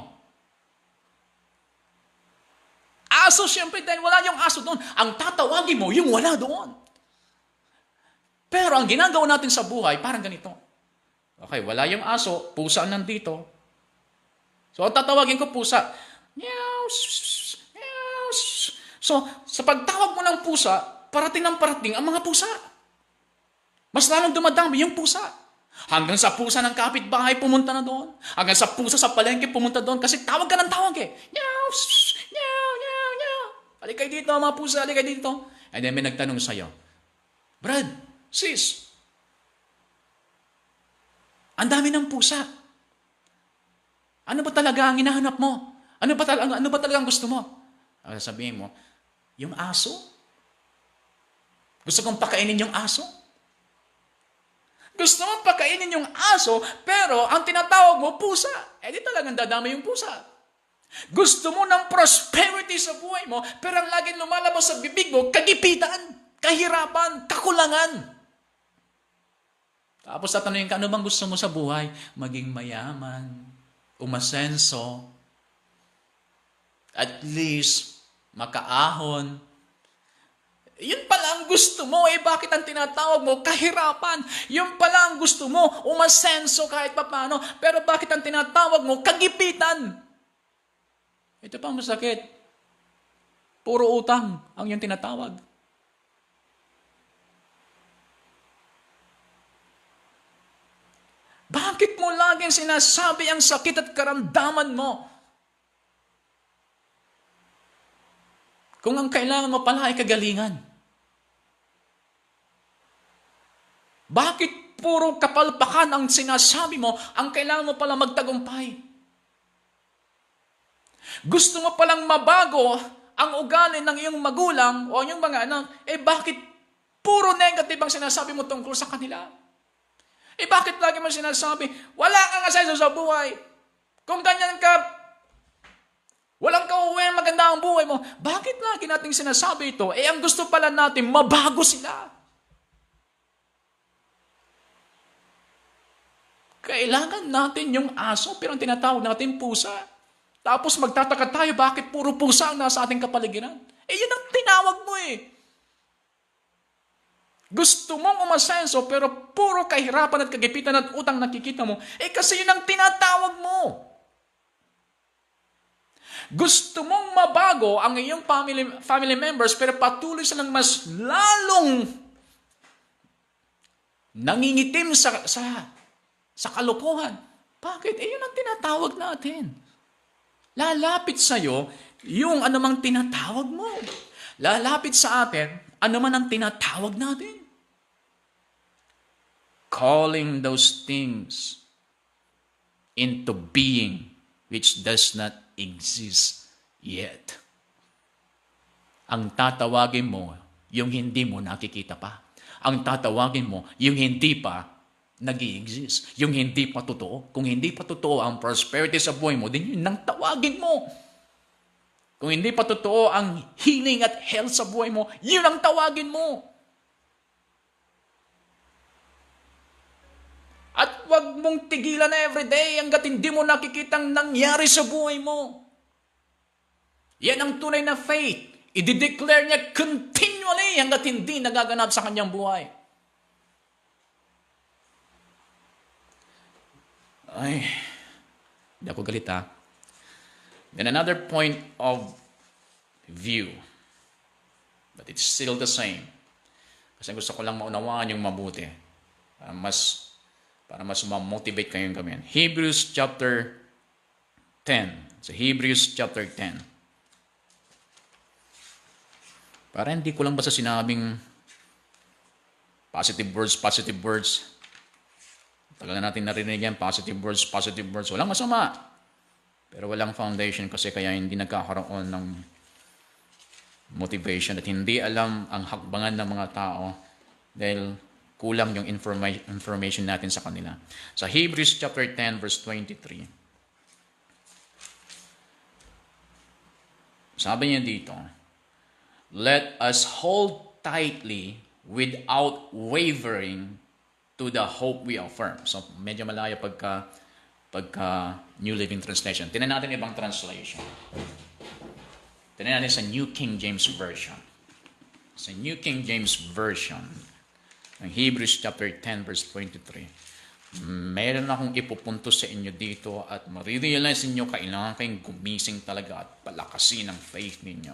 Aso, siyempre, dahil wala yung aso doon. Ang tatawagin mo, yung wala doon. Pero ang ginagawa natin sa buhay, parang ganito. Okay, wala yung aso, pusa nandito. So, tatawagin ko pusa. Meow, meow. So, sa pagtawag mo ng pusa, parating ng parating ang mga pusa. Mas lalong dumadami yung pusa. Hanggang sa pusa ng kapitbahay, pumunta na doon. Hanggang sa pusa sa palengke, pumunta doon. Kasi tawag ka ng tawag eh. Meow, meow, meow, meow. Halika dito, mga pusa, halika dito. And then may nagtanong sa'yo, Brad, sis, ang dami ng pusa. Ano ba talaga ang hinahanap mo? Ano ba talaga ang gusto mo? Sabihin mo, yung aso? Gusto kong pakainin yung aso? Gusto mo pakainin yung aso, pero ang tinatawag mo, pusa. Di talagang dadami yung pusa. Gusto mo ng prosperity sa buhay mo, pero ang laging lumalabas sa bibig mo, kagipitan, kahirapan, kakulangan. Tapos tatanungin ka, ano bang gusto mo sa buhay? Maging mayaman, umasenso, at least makaahon. Yun pala ang gusto mo, bakit ang tinatawag mo kahirapan? Yun pala ang gusto mo, umasenso kahit papano, pero bakit ang tinatawag mo kagipitan? Ito pang masakit. Puro utang ang yung tinatawag. Bakit mo laging sinasabi ang sakit at karamdaman mo? Kung ang kailangan mo pala ay kagalingan. Bakit puro kapalpakan ang sinasabi mo, ang kailangan mo pala magtagumpay? Gusto mo palang mabago ang ugali ng iyong magulang o iyong mga anak, bakit puro negative ang sinasabi mo tungkol sa kanila? Bakit lagi mo sinasabi, wala kang asenso sa buhay? Kung ganyan ka, walang kauwi, maganda ang buhay mo. Bakit lagi nating sinasabi ito? Ang gusto pala natin, mabago sila. Kailangan natin yung aso, pero ang tinatawag natin pusa. Tapos magtataka tayo, bakit puro pusa ang nasa ating kapaligiran? Yun ang tinawag mo Gusto mong umasenso, pero puro kahirapan at kagipitan at utang nakikita mo, kasi yun ang tinatawag mo. Gusto mong mabago ang iyong family members, pero patuloy silang mas lalong nangingitim sa kalokohan. Bakit? Yun ang tinatawag natin. Lalapit sa'yo yung anumang tinatawag mo. Lalapit sa atin, anuman ang tinatawag natin. Calling those things into being which does not exist yet. Ang tatawagin mo, yung hindi mo nakikita pa. Ang tatawagin mo, yung hindi pa nag-i-exist. Yung hindi pa totoo. Kung hindi pa totoo ang prosperity sa buhay mo, din yun ang tawagin mo. Kung hindi pa totoo ang healing at health sa buhay mo, yun ang tawagin mo. At wag mong tigilan na everyday hanggat hindi mo nakikitang nangyari sa buhay mo. Yan ang tunay na faith. I-declare niya continually hanggat hindi nagaganap sa kanyang buhay. Hindi ako galit ha. Then another point of view. But it's still the same. Kasi gusto ko lang maunawaan yung mabuti. Para mas ma-motivate kayong gawin. Hebrews chapter 10. So Hebrews chapter 10. Para hindi ko lang basta sinabing positive words. Tagal na natin narinig yan, positive words. Walang masama. Pero walang foundation kasi kaya hindi nagkakaroon ng motivation at hindi alam ang hakbangan ng mga tao dahil kulang yung information natin sa kanila. Sa Hebrews chapter 10 verse 23. Sabi niya dito, let us hold tightly without wavering to the hope we affirm. So medyo malayo pagka New Living Translation. Tingnan natin ibang translation. Tingnan natin sa New King James Version. Sa New King James Version, ng Hebrews chapter 10 verse 23. Meron akong ipupunto sa inyo dito at marirealize ninyo kailangan kayong gumising talaga at palakasin ang faith ninyo.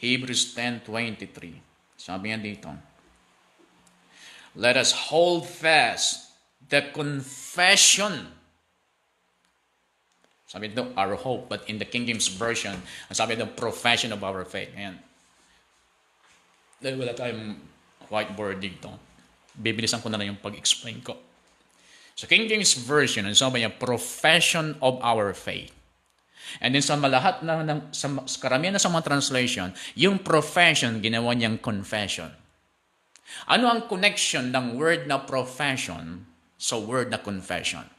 Hebrews 10:23. Sabi niya dito, let us hold fast the confession. Sabi dito, our hope. But in the King James Version, sabi dito, profession of our faith. Ayan. Dahil wala tayong whiteboard dito, bibilisan ko na lang yung pag-explain ko. So King James Version, sabi niya, profession of our faith. And then sa malahat sa karamihan na sa mga translation, yung profession, ginawa niyang confession. Ano ang connection ng word na profession sa word na confession?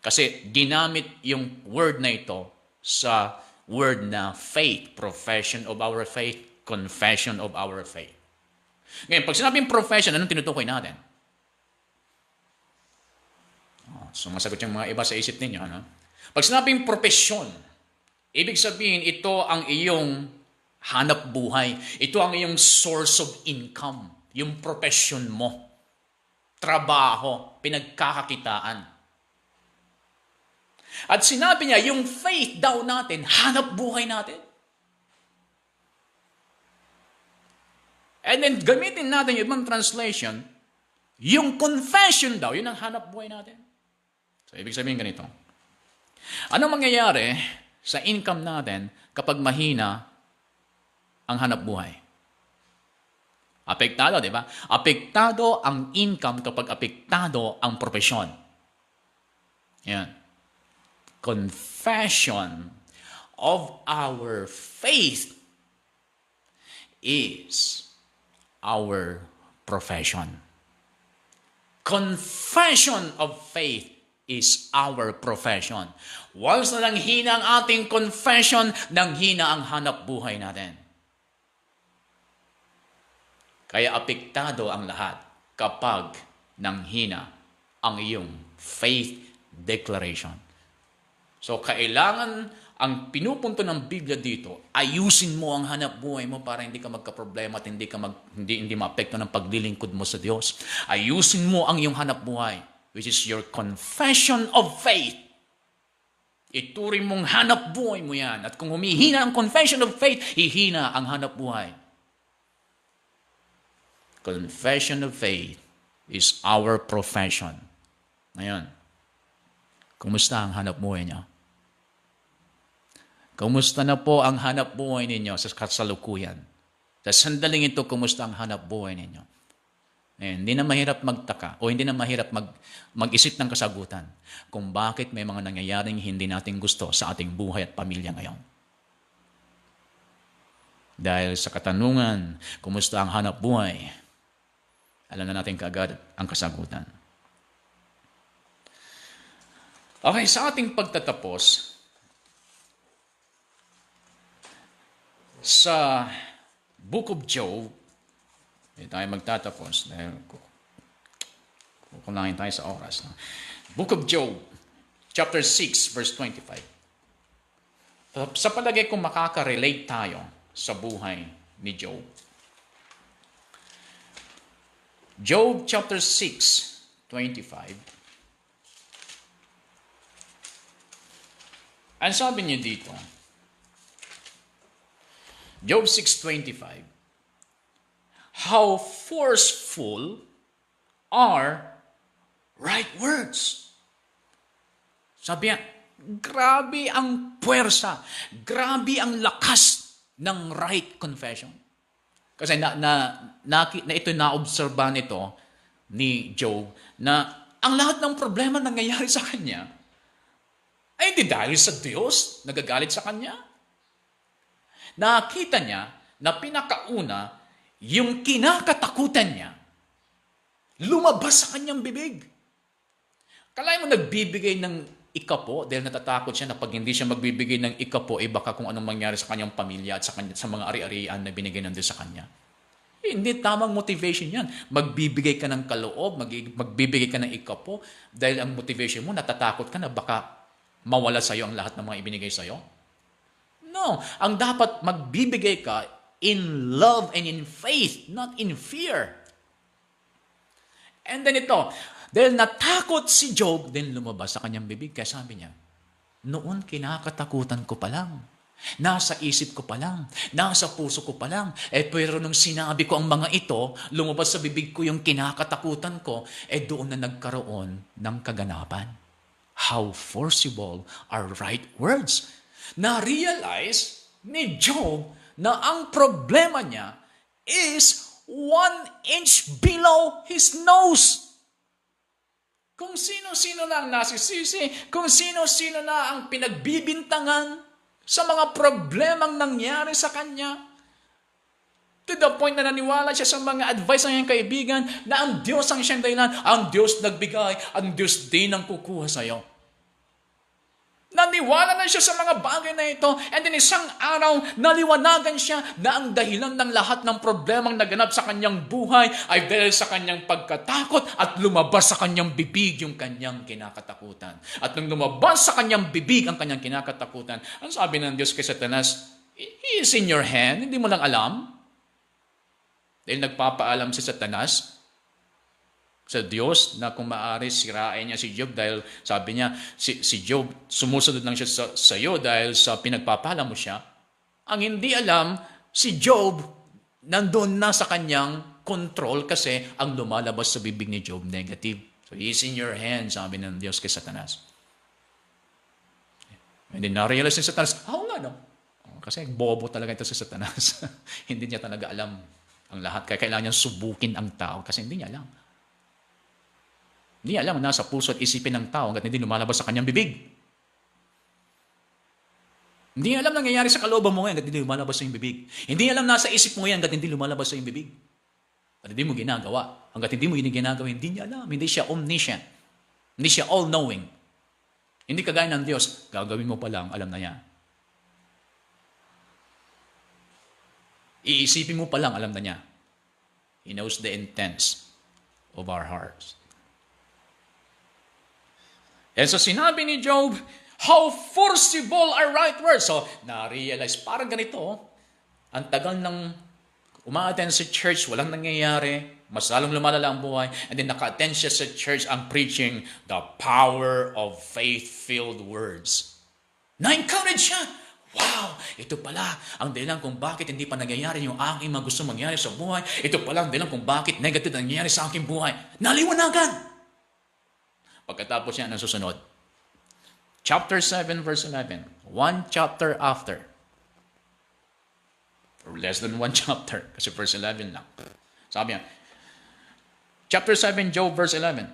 Kasi ginamit yung word na ito sa word na faith. Profession of our faith, confession of our faith. Ngayon, pag sinabing profession, anong tinutukoy natin? Sumasagot yung mga iba sa isip ninyo. Ano? Pag sinabing profesyon, ibig sabihin ito ang iyong hanap buhay. Ito ang iyong source of income. Yung profession mo. Trabaho, pinagkakakitaan. At sinabi niya, yung faith daw natin, hanap buhay natin. And then gamitin natin yung ibang translation, yung confession daw, yun ang hanap buhay natin. So, ibig sabihin ganito. Anong mangyayari sa income natin kapag mahina ang hanap buhay? Apektado, di ba? Apektado ang income kapag apektado ang profesyon. Yan. Confession of our faith is our profession. Confession of faith is our profession. Once na nanghina ang ating confession, nanghina ang hanap buhay natin. Kaya apektado ang lahat kapag nanghina ang iyong faith declaration. So, kailangan ang pinupunto ng Biblia dito, ayusin mo ang hanap buhay mo para hindi ka magka-problema at hindi maapekto ng paglilingkod mo sa Diyos. Ayusin mo ang iyong hanap buhay, which is your confession of faith. Ituring mong hanap buhay mo yan. At kung humihina ang confession of faith, hihina ang hanap buhay. Confession of faith is our profession. Ngayon, kumusta ang hanap buhay niyo? Kumusta na po ang hanap buhay ninyo sa kasalukuyan? Sa sandaling ito, kumusta ang hanap buhay ninyo? Hindi na mahirap magtaka o hindi na mahirap mag-isip ng kasagutan kung bakit may mga nangyayaring hindi natin gusto sa ating buhay at pamilya ngayon. Dahil sa katanungan, kumusta ang hanap buhay? Alam na natin kaagad ang kasagutan. Okay, sa ating pagtatapos, sa Book of Job, hindi tayo magtatapos dahil kukulangin tayo sa oras. No? Book of Job, chapter 6, verse 25. Sa palagay ko makaka-relate tayo sa buhay ni Job. Job chapter 6, 25. Ang sabi niya dito, Job 6:25, how forceful are right words. Sabi niya, grabe ang puwersa, grabe ang lakas ng right confession. Kasi ito naobserba nito ni Job na ang lahat ng problema nangyayari sa kanya ay hindi dahil sa Diyos nagagalit sa kanya. Nakita niya na pinakauna yung kinakatakutan niya lumabas sa kanyang bibig. Kalahin mo nagbibigay ng ikapo dahil natatakot siya na pag hindi siya magbibigay ng ikapo, baka kung anong mangyari sa kanyang pamilya at sa mga ari-arian na binigay ng Diyos sa kanya. Hindi tamang motivation yan. Magbibigay ka ng kaloob, magbibigay ka ng ikapo dahil ang motivation mo, natatakot ka na baka mawala sa'yo ang lahat ng mga ibinigay sa'yo. No. Ang dapat magbibigay ka in love and in faith, not in fear. And then ito, dahil natakot si Job, then lumabas sa kanyang bibig. Kaya sabi niya, noon kinakatakutan ko pa lang. Nasa isip ko pa lang. Nasa puso ko pa lang. Pero nung sinabi ko ang mga ito, lumabas sa bibig ko yung kinakatakutan ko, doon na nagkaroon ng kaganapan. How forcible are right words. Na-realize ni Job na ang problema niya is 1 inch below his nose. Kung sino-sino na ang nasisisi, kung sino-sino na ang pinagbibintangan sa mga problemang nangyari sa kanya, to the point na naniwala siya sa mga advice ng kanyang kaibigan na ang Diyos ang siyang dahilan, ang Diyos nagbigay, ang Diyos din ang kukuha sa iyo. Naniwala na siya sa mga bagay na ito, and then isang araw, naliwanagan siya na ang dahilan ng lahat ng problemang naganap sa kanyang buhay ay dahil sa kanyang pagkatakot at lumabas sa kanyang bibig yung kanyang kinakatakutan. At nung lumabas sa kanyang bibig ang kanyang kinakatakutan, ang sabi ng Diyos kay Satanas, He is in your hand, hindi mo lang alam. Dahil nagpapaalam si Satanas sa Diyos na kung maaari sirain niya si Job dahil sabi niya, si Job sumusunod lang siya sa iyo dahil sa pinagpapala mo siya. Ang hindi alam, si Job nandun na sa kanyang control kasi ang lumalabas sa bibig ni Job negative. So he is in your hands, sabi ng Diyos kay Satanas. And then na-realize ni Satanas, nga no. Kasi bobo talaga ito si Satanas. Hindi niya talaga alam ang lahat. Kaya kailangan niyang subukin ang tao kasi hindi niya alam. Hindi alam nasa puso at isipin ng tao hanggat hindi lumalabas sa kanyang bibig. Hindi alam nangyayari sa kalooban mo ngayon hanggat hindi lumalabas sa iyong bibig. Hindi alam nasa isip mo ngayon hanggat hindi lumalabas sa iyong bibig. At hindi mo ginagawa. Hanggat hindi mo ginagawa, hindi niya alam. Hindi siya omniscient. Hindi siya all-knowing. Hindi kagaya ng Diyos. Gagawin mo pa lang, alam na niya. Iisipin mo pa lang, alam na niya. He knows the intents of our hearts. And so sinabi ni Job, how forcible are right words. So, na-realize, parang ganito, ang tagal ng uma-attend sa church, walang nangyayari, mas lalong lumalala ang buhay, and then naka-attend siya sa church ang preaching the power of faith-filled words. Na-encourage siya. Wow, ito pala ang dahilan kung bakit hindi pa nangyayari yung aking mga gusto mangyari sa buhay. Ito pala ang dahilan kung bakit negative nangyayari sa aking buhay. Naliwanagan. Pagkatapos yan, ang susunod. Chapter 7, verse 11. One chapter after. Or less than one chapter. Kasi verse 11 lang. Sabi niya, chapter 7, Job, verse 11.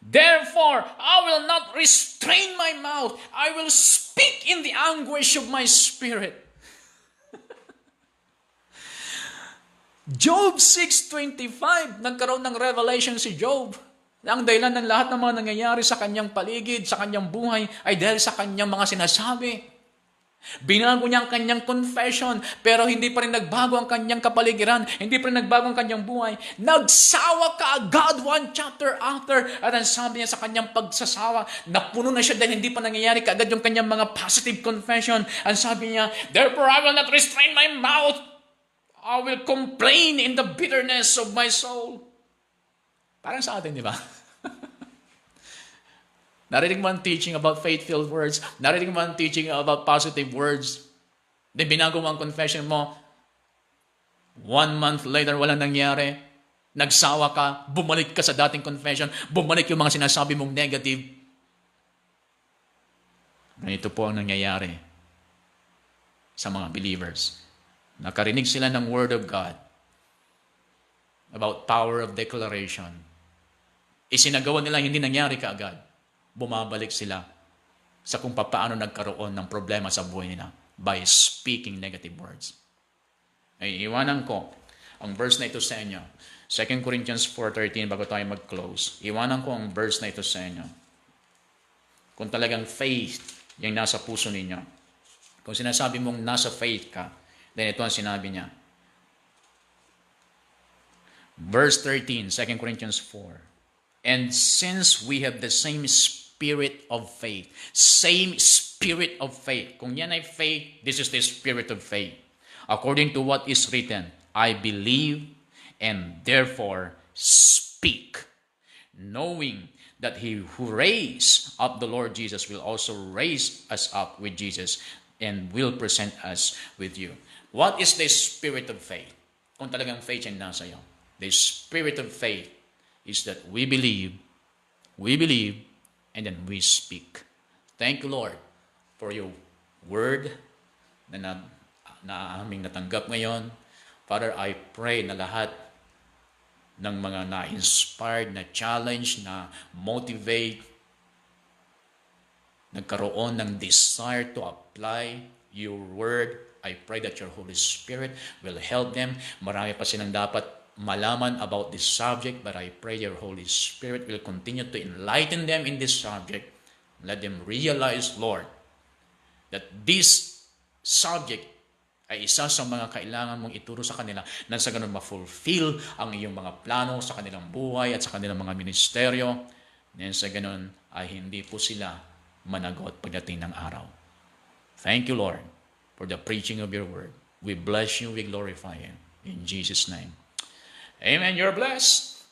Therefore, I will not restrain my mouth. I will speak in the anguish of my spirit. Job 6:25, nagkaroon ng revelation si Job. Ang dahilan ng lahat ng mga nangyayari sa kanyang paligid, sa kanyang buhay, ay dahil sa kanyang mga sinasabi. Binago niya ang kanyang confession, pero hindi pa rin nagbago ang kanyang kapaligiran, hindi pa rin nagbago ang kanyang buhay. Nagsawa ka agad one chapter after, at ang sabi niya sa kanyang pagsasawa, napuno na siya dahil hindi pa nangyayari kaagad yung kanyang mga positive confession. Ang sabi niya, therefore I will not restrain my mouth. I will complain in the bitterness of my soul. Parang sa atin, di ba? Narinig mo ang teaching about faith-filled words. Narinig mo ang teaching about positive words. Then binago mo ang confession mo. 1 month later, walang nangyari. Nagsawa ka, bumalik ka sa dating confession, bumalik yung mga sinasabi mong negative. Ganito po ang nangyayari sa mga believers. Nakarinig sila ng Word of God about power of declaration. Isinagawa nila, hindi nangyari kaagad. Bumabalik sila sa kung paano nagkaroon ng problema sa buhay nila by speaking negative words. Ay, iwanan ko ang verse na ito sa inyo. 2 Corinthians 4:13 bago tayo mag-close. Iwanan ko ang verse na ito sa inyo. Kung talagang faith yung nasa puso ninyo. Kung sinasabi mong nasa faith ka, then ito ang sinabi niya. Verse 13, 2 Corinthians 4. And since we have the same spirit of faith, kung yan ay faith, this is the spirit of faith. According to what is written, I believe and therefore speak, knowing that he who raised up the Lord Jesus will also raise us up with Jesus and will present us with you. What is the spirit of faith? Kung talagang faith yan nasa iyo. The spirit of faith is that we believe, and then we speak. Thank you, Lord, for your word na aming natanggap ngayon. Father, I pray na lahat ng mga na-inspired, na challenge, na motivate, nagkaroon ng desire to apply your word. I pray that your Holy Spirit will help them. Marami pa silang dapat malaman about this subject, but I pray your Holy Spirit will continue to enlighten them in this subject. Let them realize, Lord, that this subject ay isa sa mga kailangan mong ituro sa kanila na sa ganun ma-fulfill ang iyong mga plano sa kanilang buhay at sa kanilang mga ministeryo. Then sa ganun ay hindi po sila managot pagdating ng araw. Thank you, Lord, for the preaching of your word. We bless you, we glorify you. In Jesus' name. Amen. You're blessed.